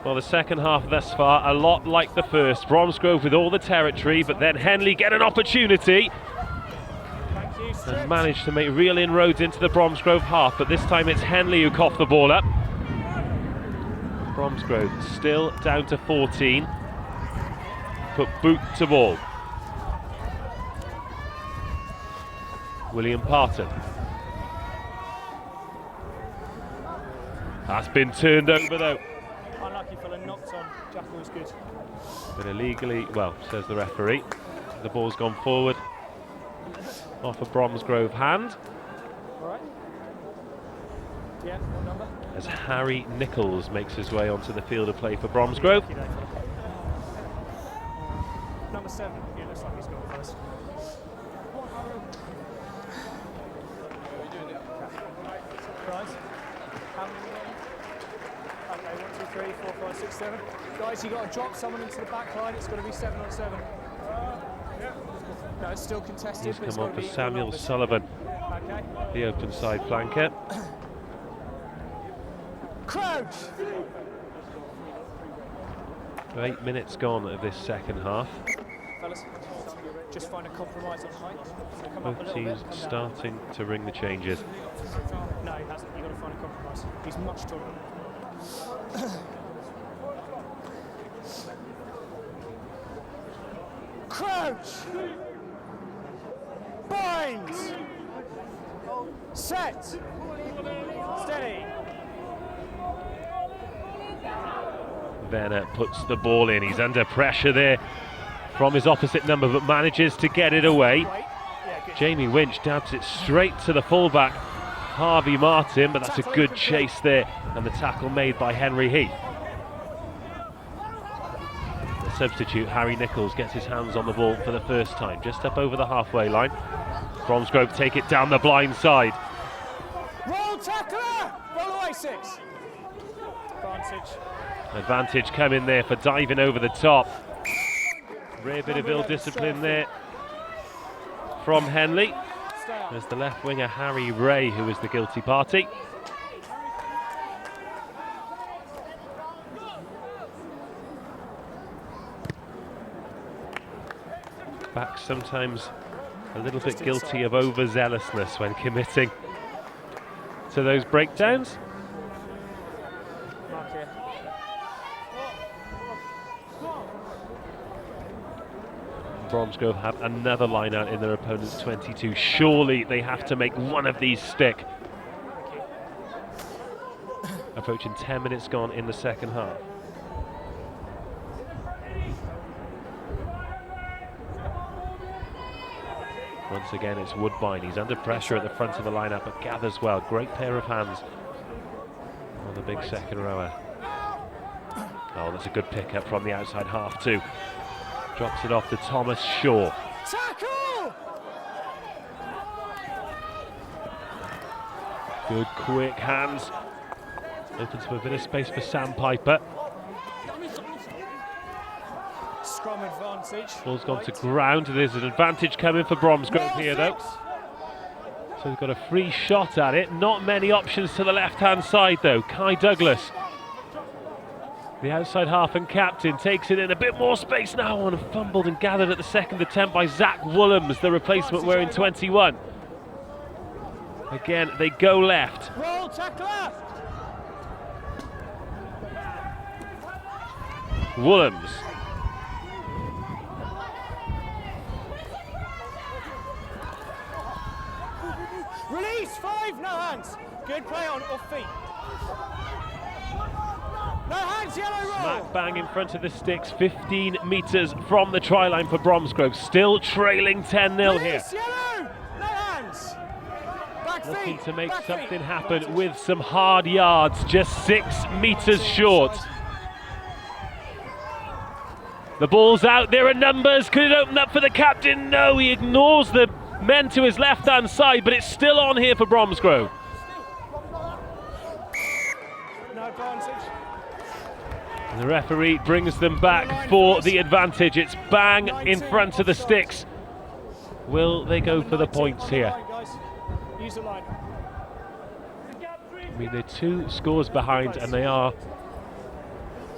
Speaker 1: Well, the second half thus far, a lot like the first. Bromsgrove with all the territory, but then Henley get an opportunity and manage to make real inroads into the Bromsgrove half, but this time it's Henley who coughed the ball up. Bromsgrove still down to 14. Put boot to ball. William Parton. That's been turned over though.
Speaker 2: Unlucky fella, knocked on. Jackal was good.
Speaker 1: But illegally, well, says the referee. The ball's gone forward. Off a Bromsgrove hand.
Speaker 2: All right. Yeah, what number?
Speaker 1: As Harry Nichols makes his way onto the field of play for Bromsgrove.
Speaker 2: Number 7. Yeah, looks like he's gone first. Right. Okay, 1, 2, 3, 4, 5, 6, 7. Guys, you got to drop someone into the back line. It's got to be 7 on 7. No, it's still contested.
Speaker 1: He's
Speaker 2: but it's
Speaker 1: come on
Speaker 2: gotta
Speaker 1: for
Speaker 2: be
Speaker 1: Samuel
Speaker 2: equal
Speaker 1: Sullivan,
Speaker 2: numbers. Okay.
Speaker 1: the open side flanker.
Speaker 2: Crouch!
Speaker 1: 8 minutes gone of this second half.
Speaker 2: Fellas, just find a compromise on height. So come up a
Speaker 1: Both
Speaker 2: little
Speaker 1: teams
Speaker 2: bit, come down.
Speaker 1: starting to ring the changes.
Speaker 2: No, he hasn't. You've got to find a compromise. He's much taller. Crouch! Bind! Set! Steady!
Speaker 1: Werner puts the ball in. He's under pressure there from his opposite number, but manages to get it away. Jamie Winch dabs it straight to the fullback, Harvey Martin, but that's a good chase there, and the tackle made by Henry Heath. The substitute, Harry Nichols, gets his hands on the ball for the first time, just up over the halfway line. Bromsgrove take it down the blind side.
Speaker 2: Roll tackler! Roll away, 6. Advantage.
Speaker 1: Advantage coming there for diving over the top. Rare bit of ill discipline there from Henley. There's the left winger Harry Ray, who is the guilty party. Back sometimes a little bit guilty of overzealousness when committing to those breakdowns.
Speaker 2: Mark here.
Speaker 1: Bromsgrove have another line out in their opponent's 22. Surely they have to make one of these stick. Approaching 10 minutes gone in the second half. Once again, it's Woodbine. He's under pressure at the front of the lineup, but gathers well. Great pair of hands on the big second rower. Oh, that's a good pickup from the outside half too. Drops it off to Thomas Shaw.
Speaker 2: Tackle!
Speaker 1: Good quick hands. Opens up a bit of space for Sandpiper.
Speaker 2: Scrum advantage.
Speaker 1: Ball's gone to ground. There's an advantage coming for Bromsgrove here though. So they've got a free shot at it. Not many options to the left-hand side though. Kai Douglas, the outside half and captain, takes it in a bit more space now, and fumbled and gathered at the second attempt by Zach Woolhams, the replacement wearing 21. Again, they go left.
Speaker 2: Roll tackler!
Speaker 1: Woolhams.
Speaker 2: Release, 5, no hands. Good play on off feet. No hands, yellow roll.
Speaker 1: Smack bang in front of the sticks, 15 metres from the try line for Bromsgrove. Still trailing 10-0 here.
Speaker 2: Release, yellow, no hands. Back
Speaker 1: Looking
Speaker 2: feet,
Speaker 1: to make
Speaker 2: back
Speaker 1: something
Speaker 2: feet.
Speaker 1: happen with some hard yards, just 6 metres short. The ball's out, there are numbers. Could it open up for the captain? No, he ignores the men to his left-hand side, but it's still on here for Bromsgrove.
Speaker 2: No advantage.
Speaker 1: And the referee brings them back for the advantage. It's bang in front of the sticks. Will they go for the points here?
Speaker 2: Use the line.
Speaker 1: I mean, they're 2 scores behind, and they are.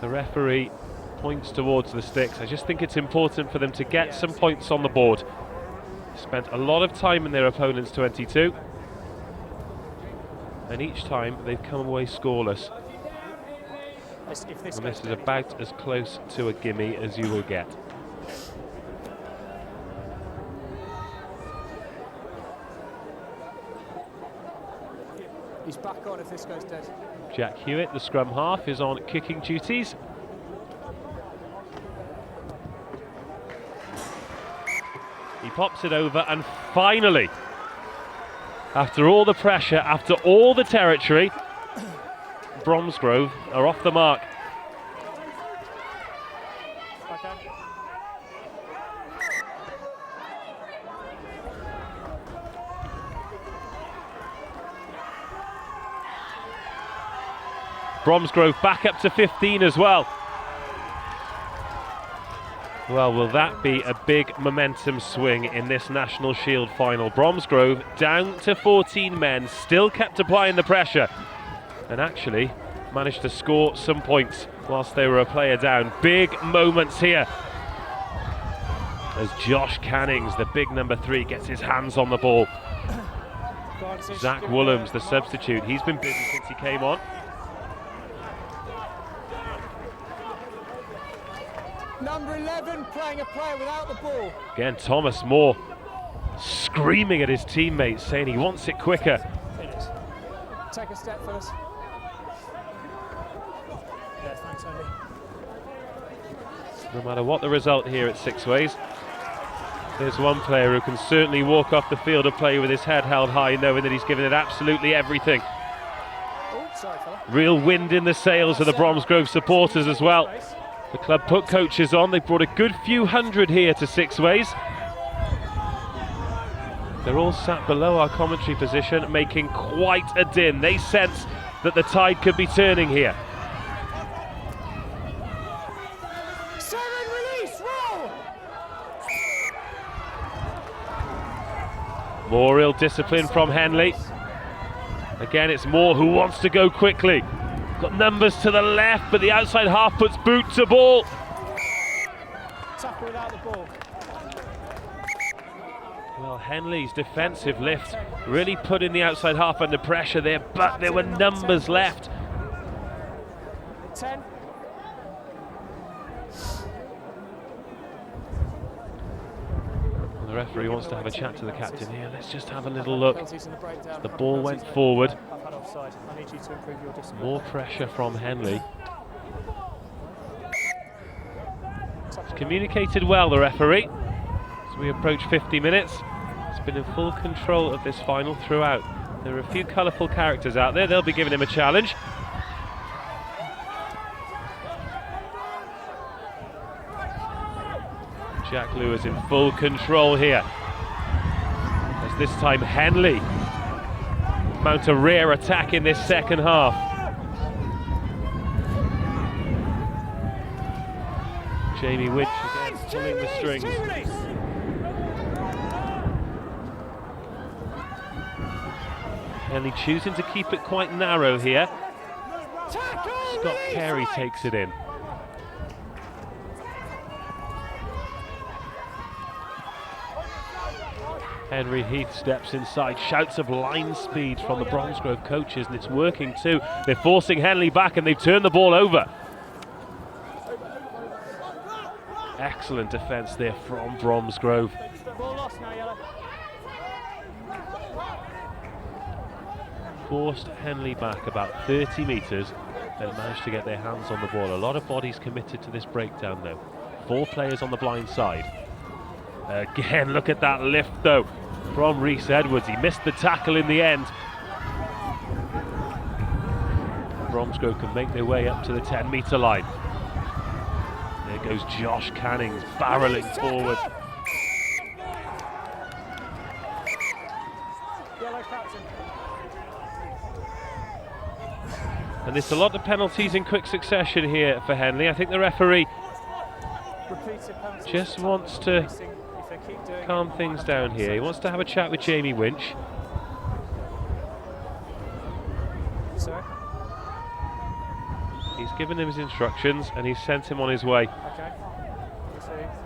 Speaker 1: The referee points towards the sticks. I just think it's important for them to get some points on the board. Spent a lot of time in their opponent's 22, and each time they've come away scoreless.
Speaker 2: If this
Speaker 1: And this is about as close to a gimme as you will get.
Speaker 2: He's back on if this goes dead.
Speaker 1: Jack Hewitt, the scrum half, is on kicking duties. He pops it over, and finally, after all the pressure, after all the territory, Bromsgrove are off the mark.
Speaker 2: Okay.
Speaker 1: Bromsgrove back up to 15 as well. Well, will that be a big momentum swing in this National Shield final? Bromsgrove down to 14 men, still kept applying the pressure, and actually managed to score some points whilst they were a player down. Big moments here as Josh Cannings, the big number 3, gets his hands on the ball. Zach Woolhams, the substitute, he's been busy since he came on.
Speaker 2: Number 11 playing a player without the ball.
Speaker 1: Again, Thomas Moore screaming at his teammates, saying he wants it quicker.
Speaker 2: Take a step, fellas. Yeah, thanks, Andy.
Speaker 1: No matter what the result here at Six Ways, there's one player who can certainly walk off the field of play with his head held high, knowing that he's given it absolutely everything.
Speaker 2: Oh, sorry, fella.
Speaker 1: Real wind in the sails of the Bromsgrove supporters as well. The club put coaches on. They brought a good few hundred here to Six Ways. They're all sat below our commentary position, making quite a din. They sense that the tide could be turning here.
Speaker 2: 7, release, roll!
Speaker 1: More real discipline from Henley. Again, it's Moore who wants to go quickly. Got numbers to the left, but the outside half puts boot to ball.
Speaker 2: Tackle without the ball.
Speaker 1: Well, Henley's defensive lift really put in the outside half under pressure there, but there were numbers left.
Speaker 2: 10.
Speaker 1: Well, the referee wants to have a chat to the captain here. Let's just have a little look. The ball went forward.
Speaker 2: I need you to improve your discipline.
Speaker 1: More pressure from Henley. It's communicated well, the referee. As we approach 50 minutes, he's been in full control of this final throughout. There are a few colourful characters out there. They'll be giving him a challenge. Jack Lewis in full control here. As this time Henley mount a rare attack in this second half. Jamie Winch again pulling the strings. Henley choosing to keep it quite narrow here. Scott Carey takes it in. Henry Heath steps inside, shouts of line speed from the Bromsgrove coaches, and it's working too. They're forcing Henley back and they've turned the ball over. Excellent defence there from Bromsgrove.
Speaker 2: Ball lost now, yellow.
Speaker 1: Forced Henley back about 30 metres and managed to get their hands on the ball. A lot of bodies committed to this breakdown though. 4 players on the blind side. Again, look at that lift though from Rhys Edwards. He missed the tackle in the end. Bromsgrove can make their way up to the 10-metre line. There goes Josh Cannings barrelling forward.
Speaker 2: Yellow captain.
Speaker 1: And there's a lot of penalties in quick succession here for Henley. I think the referee just wants to calm things down here. He wants to have a chat with Jamie Winch.
Speaker 2: Sorry?
Speaker 1: He's given him his instructions and he's sent him on his way.
Speaker 2: Okay. 2,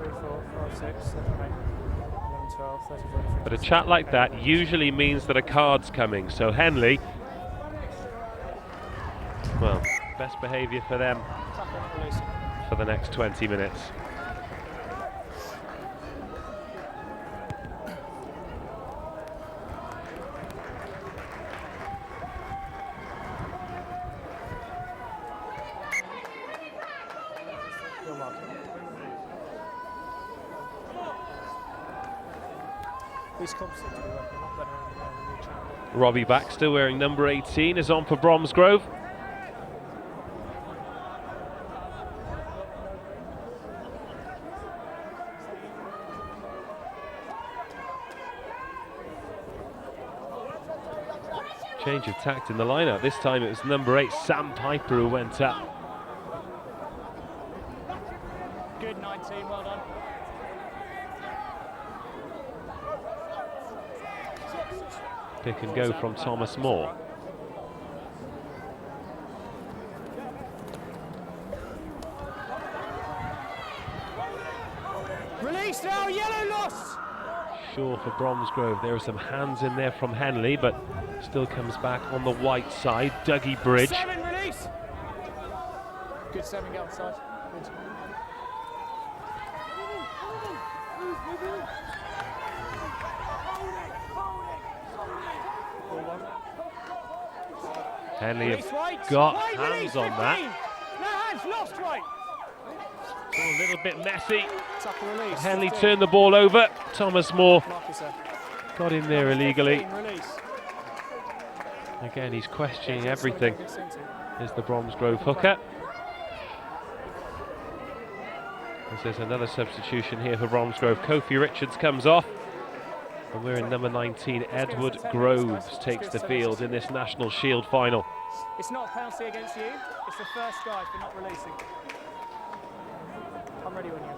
Speaker 2: 3, 4, 5, 6, 7, 8, 11, 12, 13, 14,
Speaker 1: But a chat like that usually means that a card's coming. So Henley, well, best behaviour for them for the next 20 minutes. Robbie Baxter, wearing number 18, is on for Bromsgrove. change of tact in the lineup. This time it was number 8, Sam Piper, who went up.
Speaker 2: Good 19, well done.
Speaker 1: Pick and go from Thomas Moore.
Speaker 2: Release now, yellow loss!
Speaker 1: Sure for Bromsgrove, there are some hands in there from Henley, but still comes back on the white side. Dougie Bridge.
Speaker 2: 7, release! Good 7, get outside. Good.
Speaker 1: Henley
Speaker 2: Release
Speaker 1: have
Speaker 2: right,
Speaker 1: got
Speaker 2: right,
Speaker 1: hands
Speaker 2: release,
Speaker 1: on
Speaker 2: 15.
Speaker 1: that.
Speaker 2: No hands, lost right.
Speaker 1: A little bit messy.
Speaker 2: Tucker release.
Speaker 1: Henley
Speaker 2: 15.
Speaker 1: turned the ball over. Thomas Moore
Speaker 2: Marcus there.
Speaker 1: got in there illegally.
Speaker 2: 15, release.
Speaker 1: Again, he's questioning everything. Here's the Bromsgrove hooker. As there's another substitution here for Bromsgrove. Kofi Richards comes off. And we're in number 19. Edward Groves takes the field in this National Shield final.
Speaker 2: It's not a penalty against you. It's the first guy for not releasing. I'm ready when you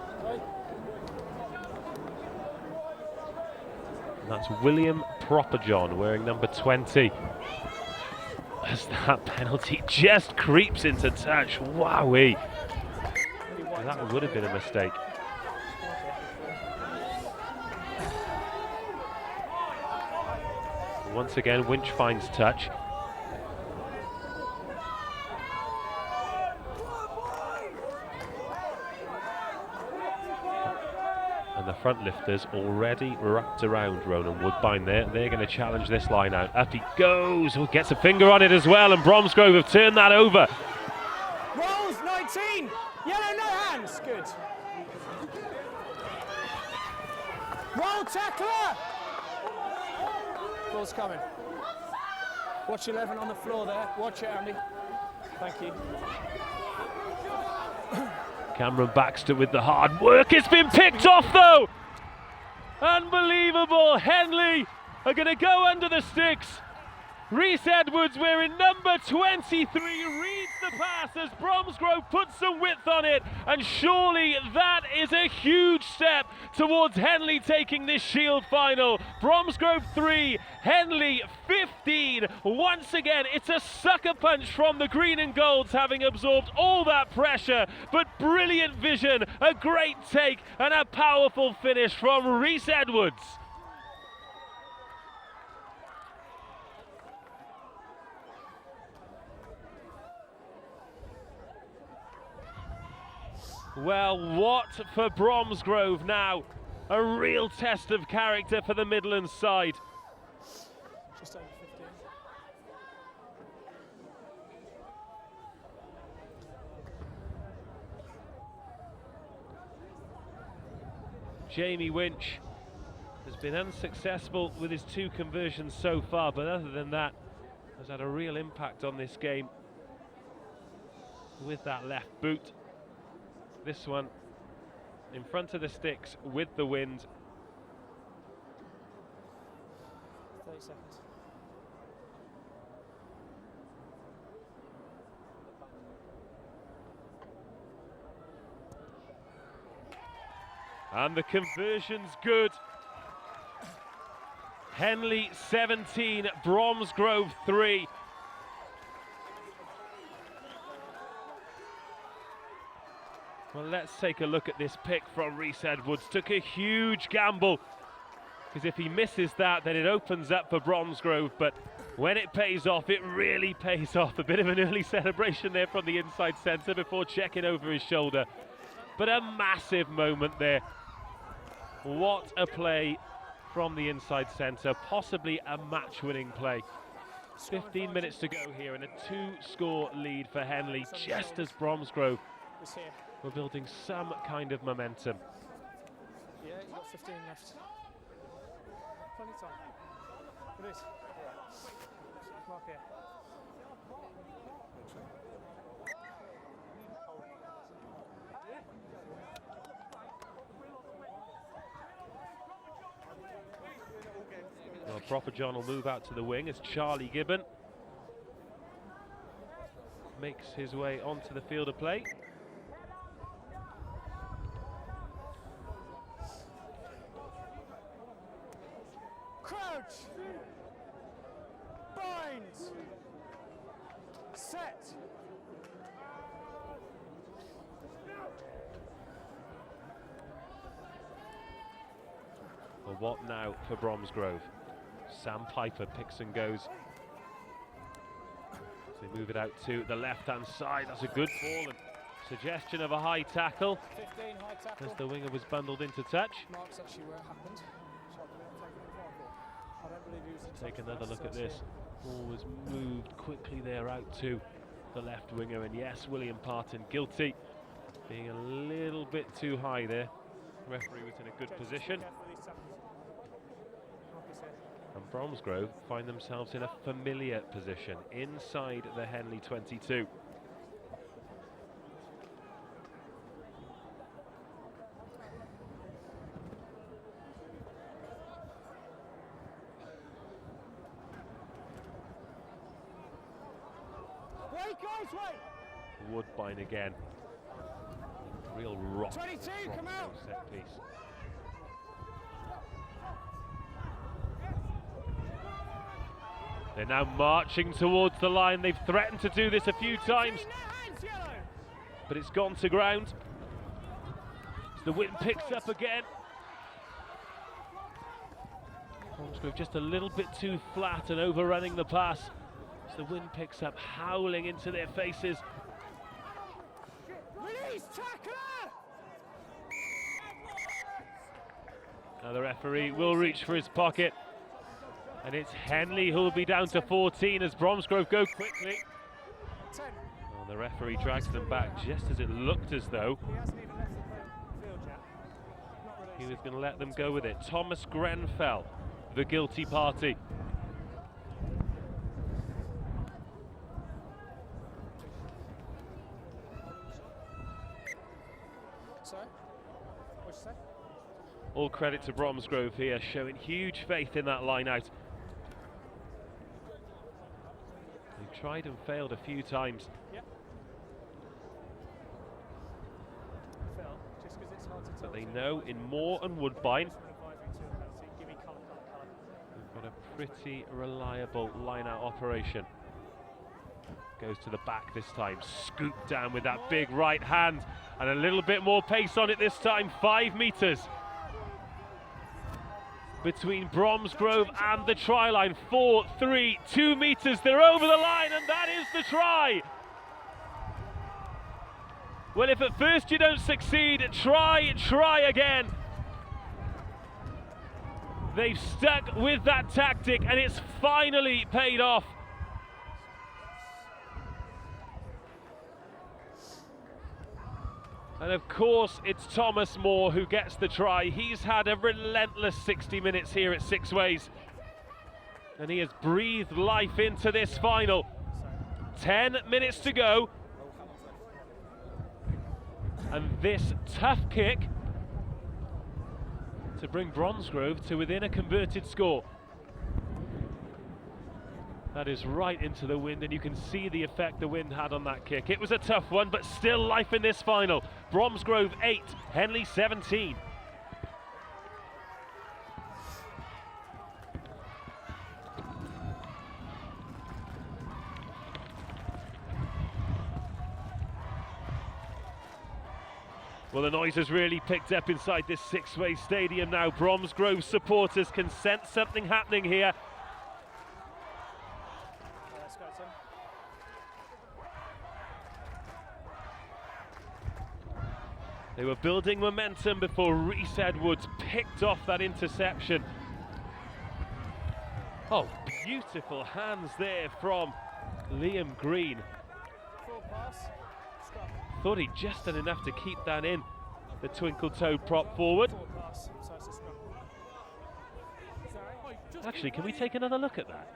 Speaker 1: And that's William Properjohn wearing number 20. As that penalty just creeps into touch. Wowee. That would have been a mistake. Once again, Winch finds touch. And the front lifters already wrapped around Ronan Woodbine there. They're going to challenge this line out. Up he goes. Oh, gets a finger on it as well, and Bromsgrove have turned that over.
Speaker 2: Rolls 19. Yellow, no hands. Good. Roll tackler. Ball's coming. Watch 11 on the floor there. Watch it, Andy. Thank you.
Speaker 1: Cameron Baxter with the hard work. It's been picked off though. Unbelievable. Henley are going to go under the sticks. Rhys Edwards wearing number 23 reads the pass as Bromsgrove puts some width on it, and surely that is a huge step towards Henley taking this Shield final. Bromsgrove 3, Henley 15. Once again, it's a sucker punch from the green and golds, having absorbed all that pressure, but brilliant vision, a great take, and a powerful finish from Rhys Edwards. Well, what for Bromsgrove now? A real test of character for the Midlands side.
Speaker 2: Just over 15.
Speaker 1: Jamie Winch has been unsuccessful with his 2 conversions so far, but other than that, has had a real impact on this game with that left boot. This one in front of the sticks with the wind.
Speaker 2: 30 seconds.
Speaker 1: And the conversion's good. Henley 17, Bromsgrove 3. Well, let's take a look at this pick from Rhys Edwards. Took a huge gamble, because if he misses that, then it opens up for Bromsgrove. But when it pays off, it really pays off. A bit of an early celebration there from the inside centre before checking over his shoulder. But a massive moment there. What a play from the inside centre, possibly a match-winning play. 15 minutes to go here and a 2-score lead for Henley, just as Bromsgrove we're building some kind of momentum.
Speaker 2: Yeah, you've got 15 left. Plenty of time. It is. Mark here.
Speaker 1: Well, Properjohn will move out to the wing as Charlie Gibbon makes his way onto the field of play.
Speaker 2: Crouch! Bind! Set!
Speaker 1: Well, what now for Bromsgrove? Sam Piper picks and goes. So they move it out to the left-hand side. That's a good ball and suggestion of a high tackle.
Speaker 2: 15 high tackle.
Speaker 1: As the winger was bundled into touch.
Speaker 2: Marks actually where it happened. I don't believe he was in touch.
Speaker 1: Take another look at this. Ball was moved quickly there out to the left winger, and yes, William Parton guilty, being a little bit too high there. The referee was in a good position. And Bromsgrove find themselves in a familiar position inside the Henley 22.
Speaker 2: Wait, guys, wait!
Speaker 1: Woodbine again. Real rock.
Speaker 2: 22, come out!
Speaker 1: Set piece. They're now marching towards the line. They've threatened to do this a few times, but it's gone to ground. As the wind picks up again. Bromsgrove just a little bit too flat and overrunning the pass. As the wind picks up, howling into their faces.
Speaker 2: Release, tackler!
Speaker 1: Now the referee will reach for his pocket. And it's Henley who will be down to 14 as Bromsgrove go quickly.
Speaker 2: 10.
Speaker 1: Well, the referee drags them back just as it looked as though
Speaker 2: He hasn't even left the field yet. Not
Speaker 1: he was going to let them go with it. Thomas Grenfell, the guilty party.
Speaker 2: Sorry? What'd you say?
Speaker 1: All credit to Bromsgrove here, showing huge faith in that line out. They've tried and failed a few times.
Speaker 2: Yep. Phil, just because it's hard to tell.
Speaker 1: But they know in Moore and Woodbine,
Speaker 2: Give me colour.
Speaker 1: we've got a pretty reliable line-out operation. Goes to the back this time, scooped down with that big right hand, and a little bit more pace on it this time, 5 metres. Between Bromsgrove and the try line, 4, 3, 2 metres, they're over the line, and that is the try. Well, if at first you don't succeed, try again. They've stuck with that tactic, and it's finally paid off. And of course, it's Thomas Moore who gets the try. He's had a relentless 60 minutes here at Six Ways. And he has breathed life into this final. 10 minutes to go. And this tough kick to bring Bromsgrove to within a converted score. That is right into the wind, and you can see the effect the wind had on that kick. It was a tough one, but still life in this final. Bromsgrove 8, Henley 17. Well, the noise has really picked up inside this Six-Way stadium now. Bromsgrove supporters can sense something happening here. They were building momentum before Reese Edwards picked off that interception. Oh, beautiful hands there from Liam Green. Thought he'd just done enough to keep that in. The twinkle-toed prop forward. Actually, can we take another look at that?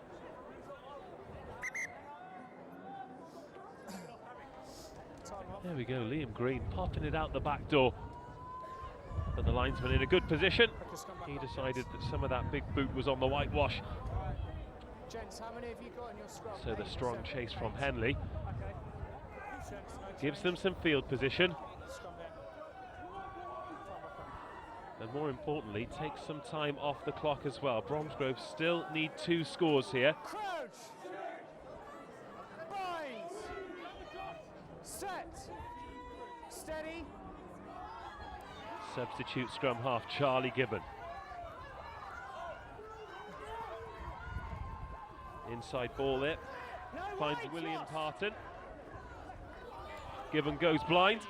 Speaker 1: There we go, Liam Green popping it out the back door. But the linesman in a good position. He decided that some of that big boot was on the whitewash.
Speaker 2: Gents, how many have you got in your scrum?
Speaker 1: So the strong chase from Henley. gives them some field position, and more importantly, takes some time off the clock as well. Bromsgrove still need 2 scores here.
Speaker 2: Crouch! Bind! Set! Steady!
Speaker 1: Substitute scrum half Charlie Gibbon. Inside ball there, finds William Parton. Gibbon goes blind.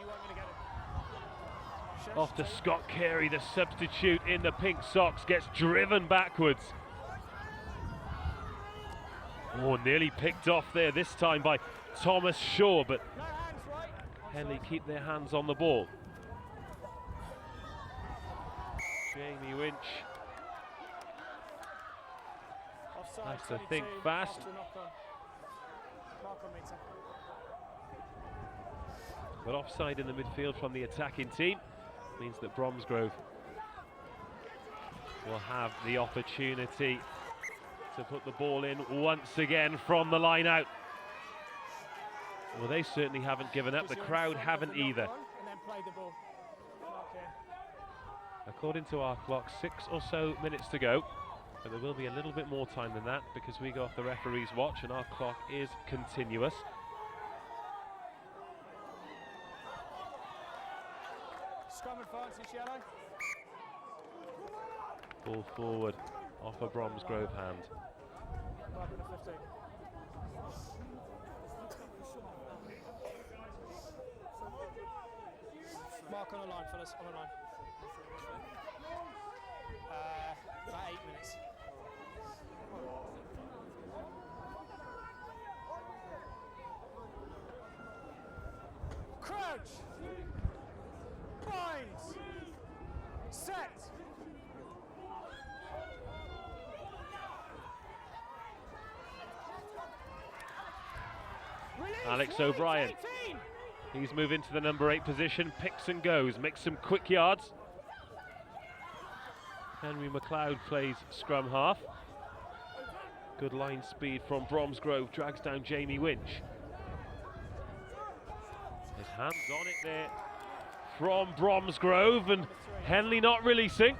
Speaker 1: Off to Scott Carey, the substitute in the pink socks, gets driven backwards. Oh, nearly picked off there this time by Thomas Shaw, but Henley keep their hands on the ball. Jamie Winch has to think fast. But offside in the midfield from the attacking team means that Bromsgrove will have the opportunity to put the ball in once again from the line out. Well, they certainly haven't given up. The crowd haven't either. According to our clock, 6 or so minutes to go, but there will be a little bit more time than that because we go off the referee's watch and our clock is continuous.
Speaker 2: Scrum advantage, yellow.
Speaker 1: Ball forward off a Bromsgrove hand.
Speaker 2: Mark on the line, fellas, on the line. About 8 minutes. Crouch! Binds! Set! Release.
Speaker 1: Alex O'Brien. He's moving to the number 8 position, picks and goes, makes some quick yards. Henry McLeod plays scrum half. Good line speed from Bromsgrove, drags down Jamie Winch. His hands on it there from Bromsgrove, and Henley not releasing.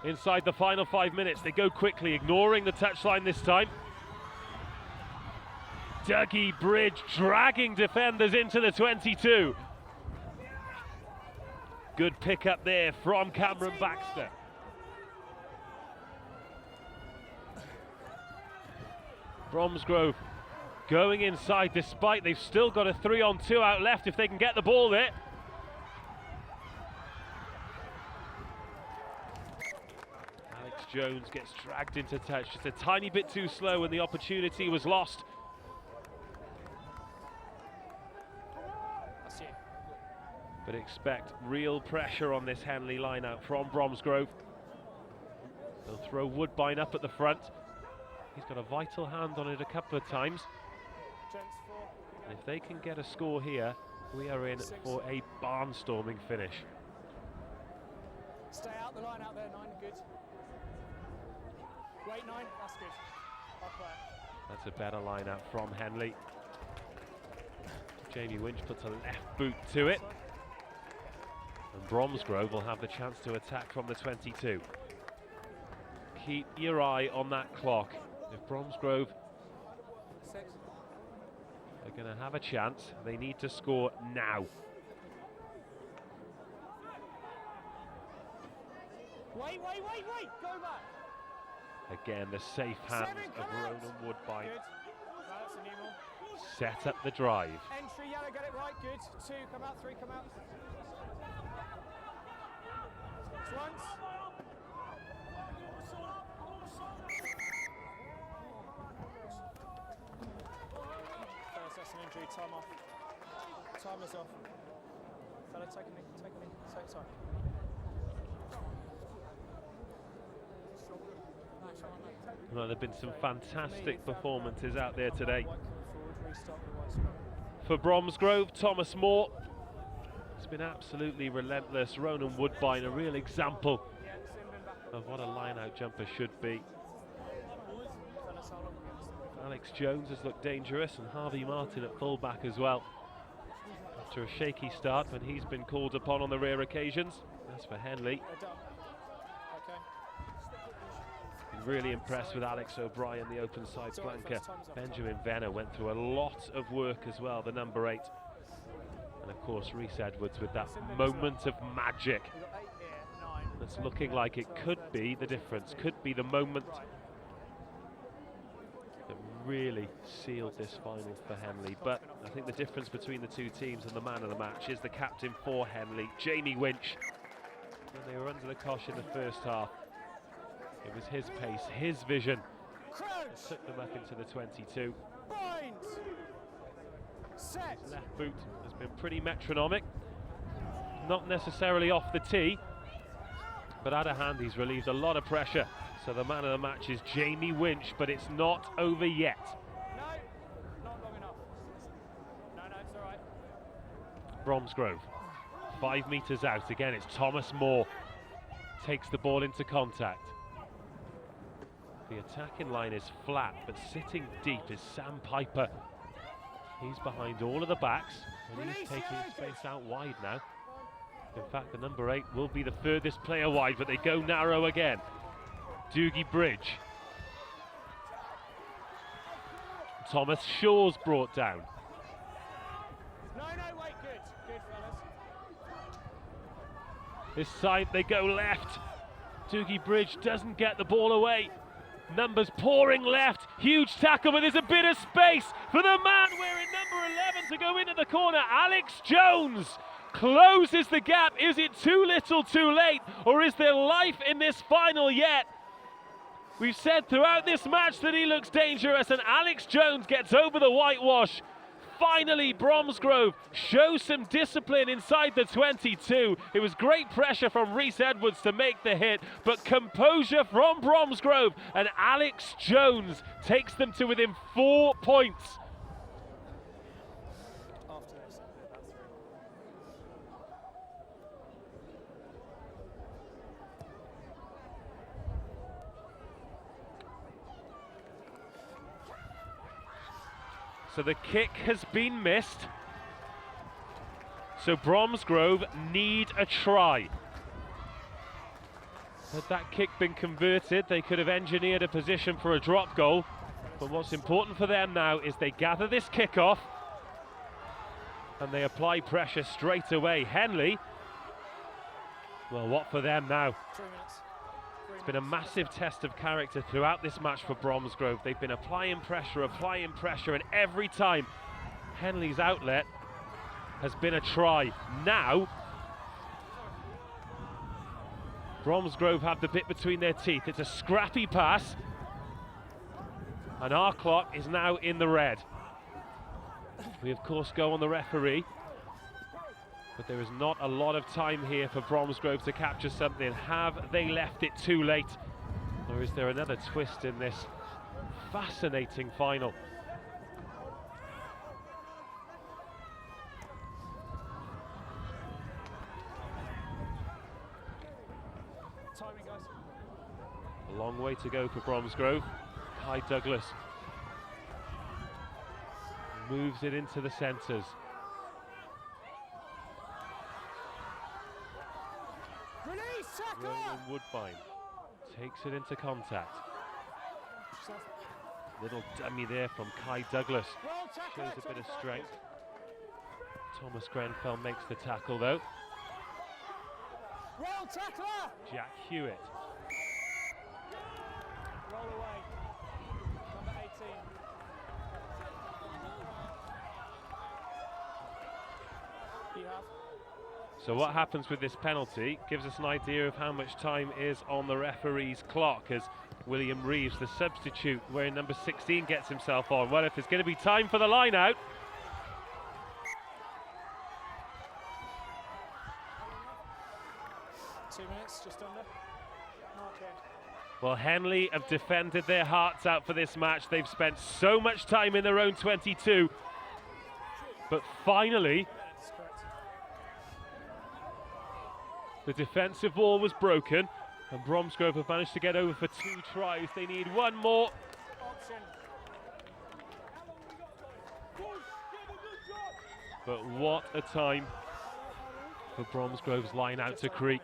Speaker 1: Inside the final 5 minutes, they go quickly, ignoring the touchline this time. Dougie Bridge dragging defenders into the 22. Good pick up there from Cameron Baxter. Bromsgrove going inside despite they've still got a 3-on-2 out left if they can get the ball there. Alex Jones gets dragged into touch, just a tiny bit too slow and the opportunity was lost. But expect real pressure on this Henley line out from Bromsgrove. They'll throw Woodbine up at the front. He's got a vital hand on it a couple of times. And if they can get a score here, we are in for a barnstorming finish.
Speaker 2: Stay out the line out there, 9, good. Wait, 9, that's good.
Speaker 1: That's a better line out from Henley. Jamie Winch puts a left boot to it. And Bromsgrove will have the chance to attack from the 22. Keep your eye on that clock. If Bromsgrove are going to have a chance, they need to score now.
Speaker 2: Wait, go back.
Speaker 1: Again, the safe hands
Speaker 2: 7,
Speaker 1: of Ronan Woodbine.
Speaker 2: Good. That's a new ball.
Speaker 1: Set up the drive.
Speaker 2: Entry, yellow, get it right, good. 2, come out, 3, come out. Once. First, that's an injury, time off. Time is off. Fella, take a knee, take time.
Speaker 1: Well, there have been some fantastic performances out there today. For Bromsgrove, Thomas Moore. It's been absolutely relentless. Ronan Woodbine, a real example of what a line-out jumper should be. Alex Jones has looked dangerous, and Harvey Martin at fullback as well. After a shaky start when he's been called upon on the rare occasions. As for Henley, really impressed with Alex O'Brien, the open side flanker. Benjamin Venner went through a lot of work as well, the number 8. And of course Rhys Edwards with that moment of magic. That's looking like it could be the difference, could be the moment that really sealed this final for Henley. But I think the difference between the two teams and the man of the match is the captain for Henley, Jamie Winch. When they were under the cosh in the first half, it was his pace, his vision that took them up into the 22. His left boot has been pretty metronomic, not necessarily off the tee, but out of hand he's relieved a lot of pressure. So the man of the match is Jamie Winch, but it's not over yet.
Speaker 2: No, not long enough. No, it's all right.
Speaker 1: Bromsgrove, 5 metres out. Again, it's Thomas Moore. Takes the ball into contact. The attacking line is flat, but sitting deep is Sam Piper. He's behind all of the backs, and he's taking space out wide now. In fact, the number 8 will be the furthest player wide, but they go narrow again. Doogie Bridge. Thomas Shaw's brought down.
Speaker 2: No, wait, good fellas.
Speaker 1: This side they go left. Doogie Bridge doesn't get the ball away. Numbers pouring left. Huge tackle, but there's a bit of space for the man wearing number 11 to go into the corner. Alex Jones closes the gap. Is it too little too late, or is there life in this final yet? We've said throughout this match that he looks dangerous, and Alex Jones gets over the whitewash. Finally, Bromsgrove shows some discipline inside the 22. It was great pressure from Rhys Edwards to make the hit, but composure from Bromsgrove, and Alex Jones takes them to within 4 points.
Speaker 2: After this,
Speaker 1: So the kick has been missed. So Bromsgrove need a try. Had that kick been converted, they could have engineered a position for a drop goal. But what's important for them now is they gather this kick off and they apply pressure straight away. Henley, well, what for them now?
Speaker 2: 3 minutes.
Speaker 1: It's been a massive test of character throughout this match for Bromsgrove. They've been applying pressure, and every time Henley's outlet has been a try. Now, Bromsgrove have the bit between their teeth. It's a scrappy pass, and our clock is now in the red. We, of course, go on the referee, but there is not a lot of time here for Bromsgrove to capture something. Have they left it too late? Or is there another twist in this fascinating final?
Speaker 2: Timing, guys.
Speaker 1: A long way to go for Bromsgrove. Kai Douglas moves it into the centres. Roland Woodbine takes it into contact. Little dummy there from Kai Douglas. Shows a bit of strength. Thomas Grenfell makes the tackle though.
Speaker 2: Roll tackler!
Speaker 1: Jack Hewitt.
Speaker 2: Roll away. Number 18. You have.
Speaker 1: So what happens with this penalty gives us an idea of how much time is on the referee's clock as William Reeves, the substitute, wearing number 16, gets himself on. Well, if there's going to be time for the line out.
Speaker 2: Two minutes, just under.
Speaker 1: Well, Henley have defended their hearts out for this match. They've spent so much time in their own 22. But finally, the defensive wall was broken, and Bromsgrove have managed to get over for 2 tries. They need one more.
Speaker 2: Option.
Speaker 1: But what a time for Bromsgrove's line out to Creek.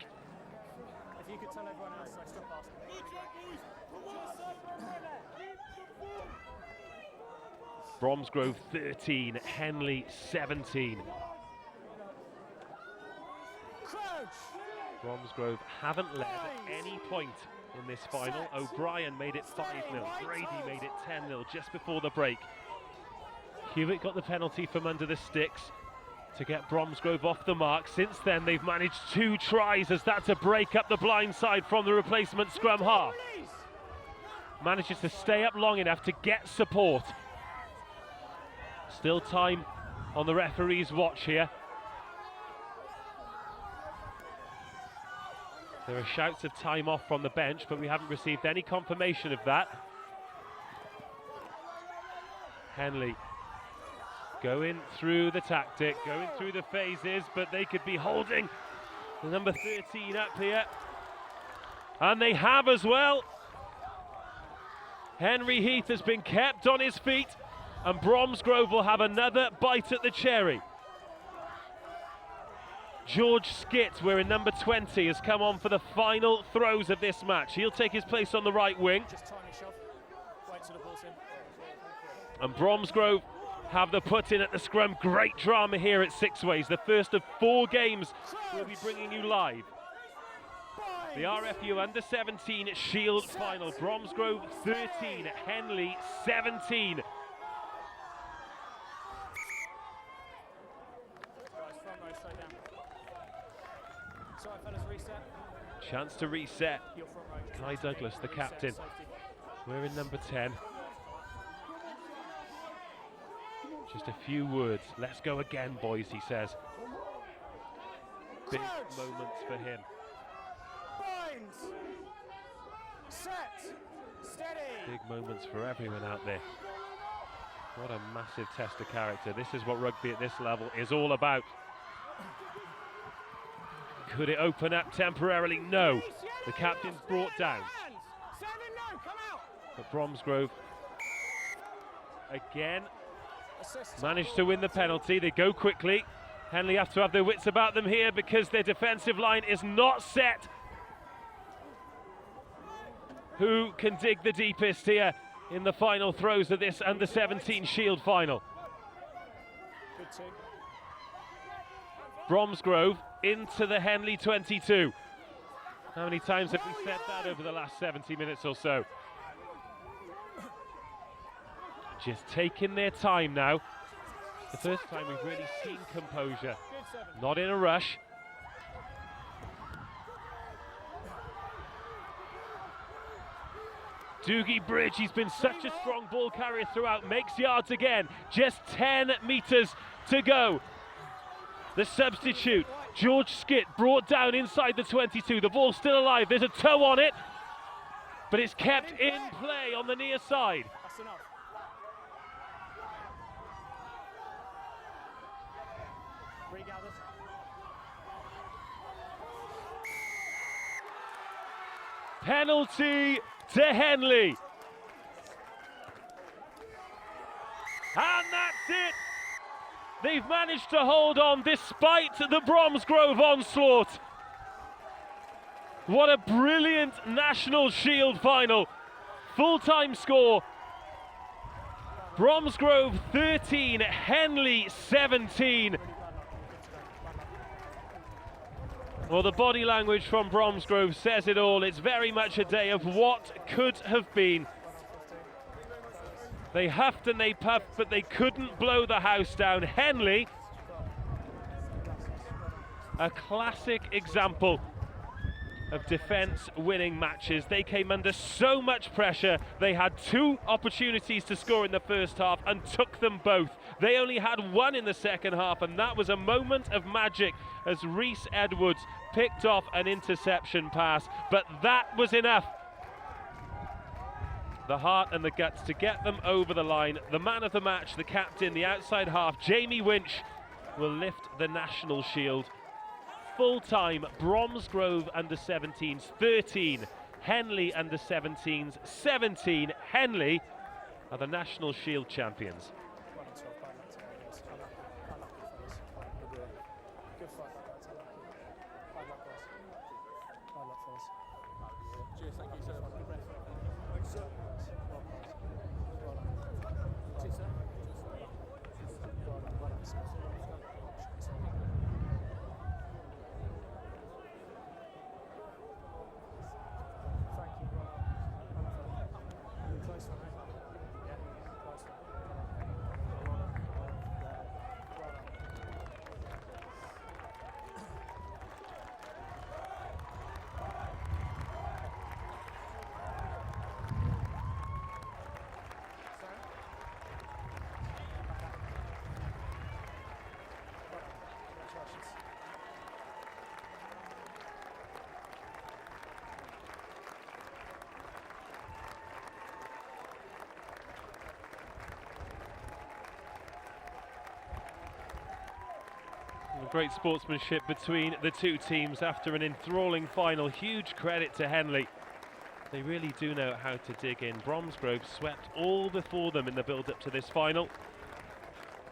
Speaker 2: If you could tell everyone else, so stop asking.
Speaker 1: Bromsgrove 13, Henley 17. Bromsgrove haven't led at any point in this final. O'Brien made it 5-0, Brady made it 10-0 just before the break. Hewitt got the penalty from under the sticks to get Bromsgrove off the mark. Since then they've managed 2 tries as that to break up the blind side from the replacement scrum half. Manages to stay up long enough to get support. Still time on the referee's watch here. There are shouts of time off from the bench, but we haven't received any confirmation of that. Henley going through the tactic, going through the phases, but they could be holding the number 13 up here. And they have as well. Henry Heath has been kept on his feet, and Bromsgrove will have another bite at the cherry. George Skitt, wearing number 20, has come on for the final throws of this match. He'll take his place on the right wing.
Speaker 2: Just tiny shove. Wait till the ball's in.
Speaker 1: And Bromsgrove have the put in at the scrum. Great drama here at Six Ways. The first of 4 games we'll be bringing you live. The RFU Under-17 Shield final. Bromsgrove 13, Henley 17.
Speaker 2: Sorry, fellas, reset.
Speaker 1: Chance to reset.
Speaker 2: Your front row.
Speaker 1: Kai Douglas, the captain. We're in number 10. Just a few words. Let's go again, boys, he says. Big moments for him.
Speaker 2: Binds. Set. Steady.
Speaker 1: Big moments for everyone out there. What a massive test of character. This is what rugby at this level is all about. Could it open up temporarily? No. The captain's brought down. But Bromsgrove again managed to win the penalty. They go quickly. Henley have to have their wits about them here because their defensive line is not set. Who can dig the deepest here in the final throws of this Under-17 Shield final?
Speaker 2: Good team.
Speaker 1: Bromsgrove into the Henley 22. How many times have we said that over the last 70 minutes or so? Just taking their time now. The first time we've really seen composure. Not in a rush. Doogie Bridge, he's been such a strong ball carrier throughout, makes yards again. Just 10 metres to go. The substitute, George Skitt, brought down inside the 22. The ball's still alive. There's a toe on it, but it's kept in play on the near side.
Speaker 2: That's enough. Regathered.
Speaker 1: Penalty to Henley. And that's it. They've managed to hold on despite the Bromsgrove onslaught. What a brilliant National Shield final. Full-time score. Bromsgrove 13, Henley 17. Well, the body language from Bromsgrove says it all. It's very much a day of what could have been. They huffed and they puffed, but they couldn't blow the house down. Henley, a classic example of defence winning matches. They came under so much pressure. They had 2 opportunities to score in the first half and took them both. They only had 1 in the second half, and that was a moment of magic as Reese Edwards picked off an interception pass, but that was enough. The heart and the guts to get them over the line. The man of the match, the captain, the outside half, Jamie Winch, will lift the National Shield. Full-time Bromsgrove Under-17s 13, Henley Under-17s 17. Henley are the National Shield champions.
Speaker 2: Good fight back there, Taylor. Bad luck, guys. Bad luck, fellas.
Speaker 4: Cheers, thank you, sir.
Speaker 2: Thanks, sir. Well done. Cheers, sir. Well done, well done. Thank you, well done. Close one, eh? Yeah, close one. Well done.
Speaker 1: Great sportsmanship between the two teams after an enthralling final. Huge credit to Henley. They really do know how to dig in. Bromsgrove swept all before them in the build-up to this final.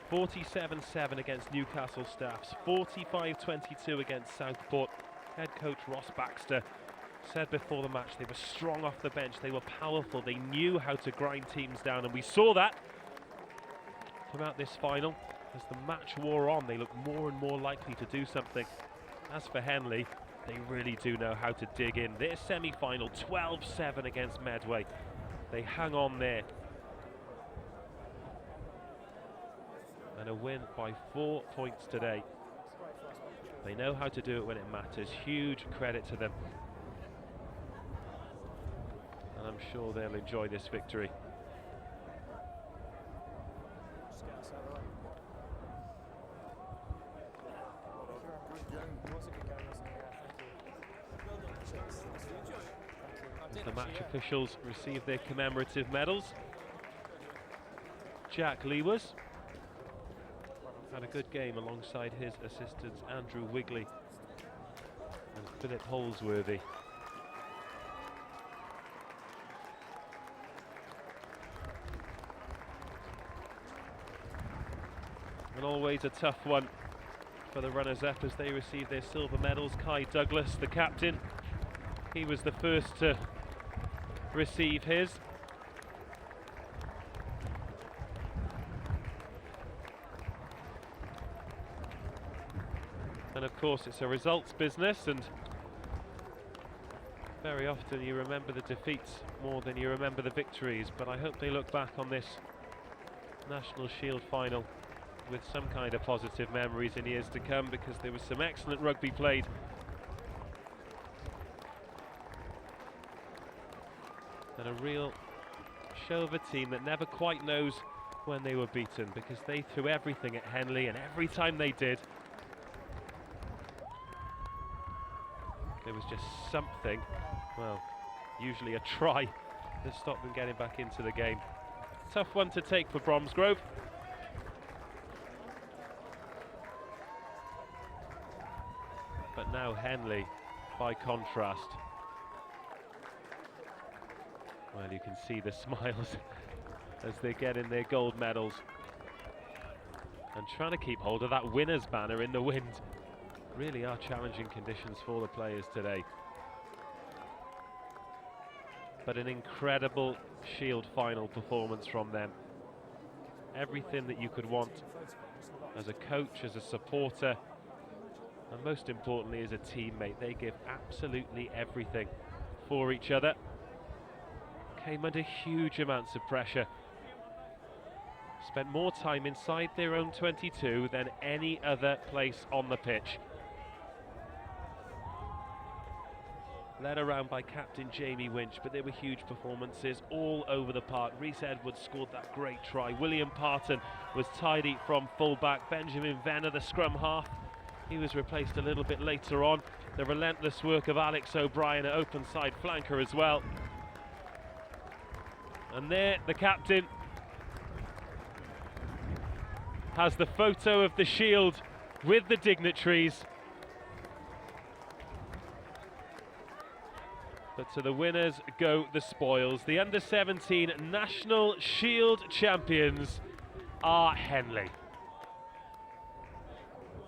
Speaker 1: 47-7 against Newcastle Staffs, 45-22 against Southport. Head coach Ross Baxter said before the match they were strong off the bench, they were powerful, they knew how to grind teams down, and we saw that throughout this final. As the match wore on, they looked more and more likely to do something. As for Henley, they really do know how to dig in. Their semi-final, 12-7 against Medway. They hang on there. And a win by 4 points today. They know how to do it when it matters. Huge credit to them. And I'm sure they'll enjoy this victory. As the match officials receive their commemorative medals, Jack Lewis had a good game alongside his assistants Andrew Wigley and Philip Holsworthy. And always a tough one for the runners-up as they receive their silver medals. Kai Douglas, the captain, he was the first to receive his. And of course it's a results business, and very often you remember the defeats more than you remember the victories, but I hope they look back on this National Shield final with some kind of positive memories in years to come, because there was some excellent rugby played. And a real show of a team that never quite knows when they were beaten, because they threw everything at Henley, and every time they did, there was just something, well, usually a try, that stopped them getting back into the game. Tough one to take for Bromsgrove. But now Henley, by contrast, well, you can see the smiles as they get in their gold medals and trying to keep hold of that winner's banner in the wind. Really are challenging conditions for the players today. But an incredible Shield final performance from them. Everything that you could want as a coach, as a supporter, and most importantly as a teammate. They give absolutely everything for each other. Came under huge amounts of pressure. Spent more time inside their own 22 than any other place on the pitch. Led around by captain Jamie Winch, but there were huge performances all over the park. Rhys Edwards scored that great try. William Parton was tidy from fullback. Benjamin Venner, the scrum half, he was replaced a little bit later on. The relentless work of Alex O'Brien, an open side flanker as well. And there, the captain has the photo of the Shield with the dignitaries. But to the winners go the spoils. The under-17 National Shield champions are Henley.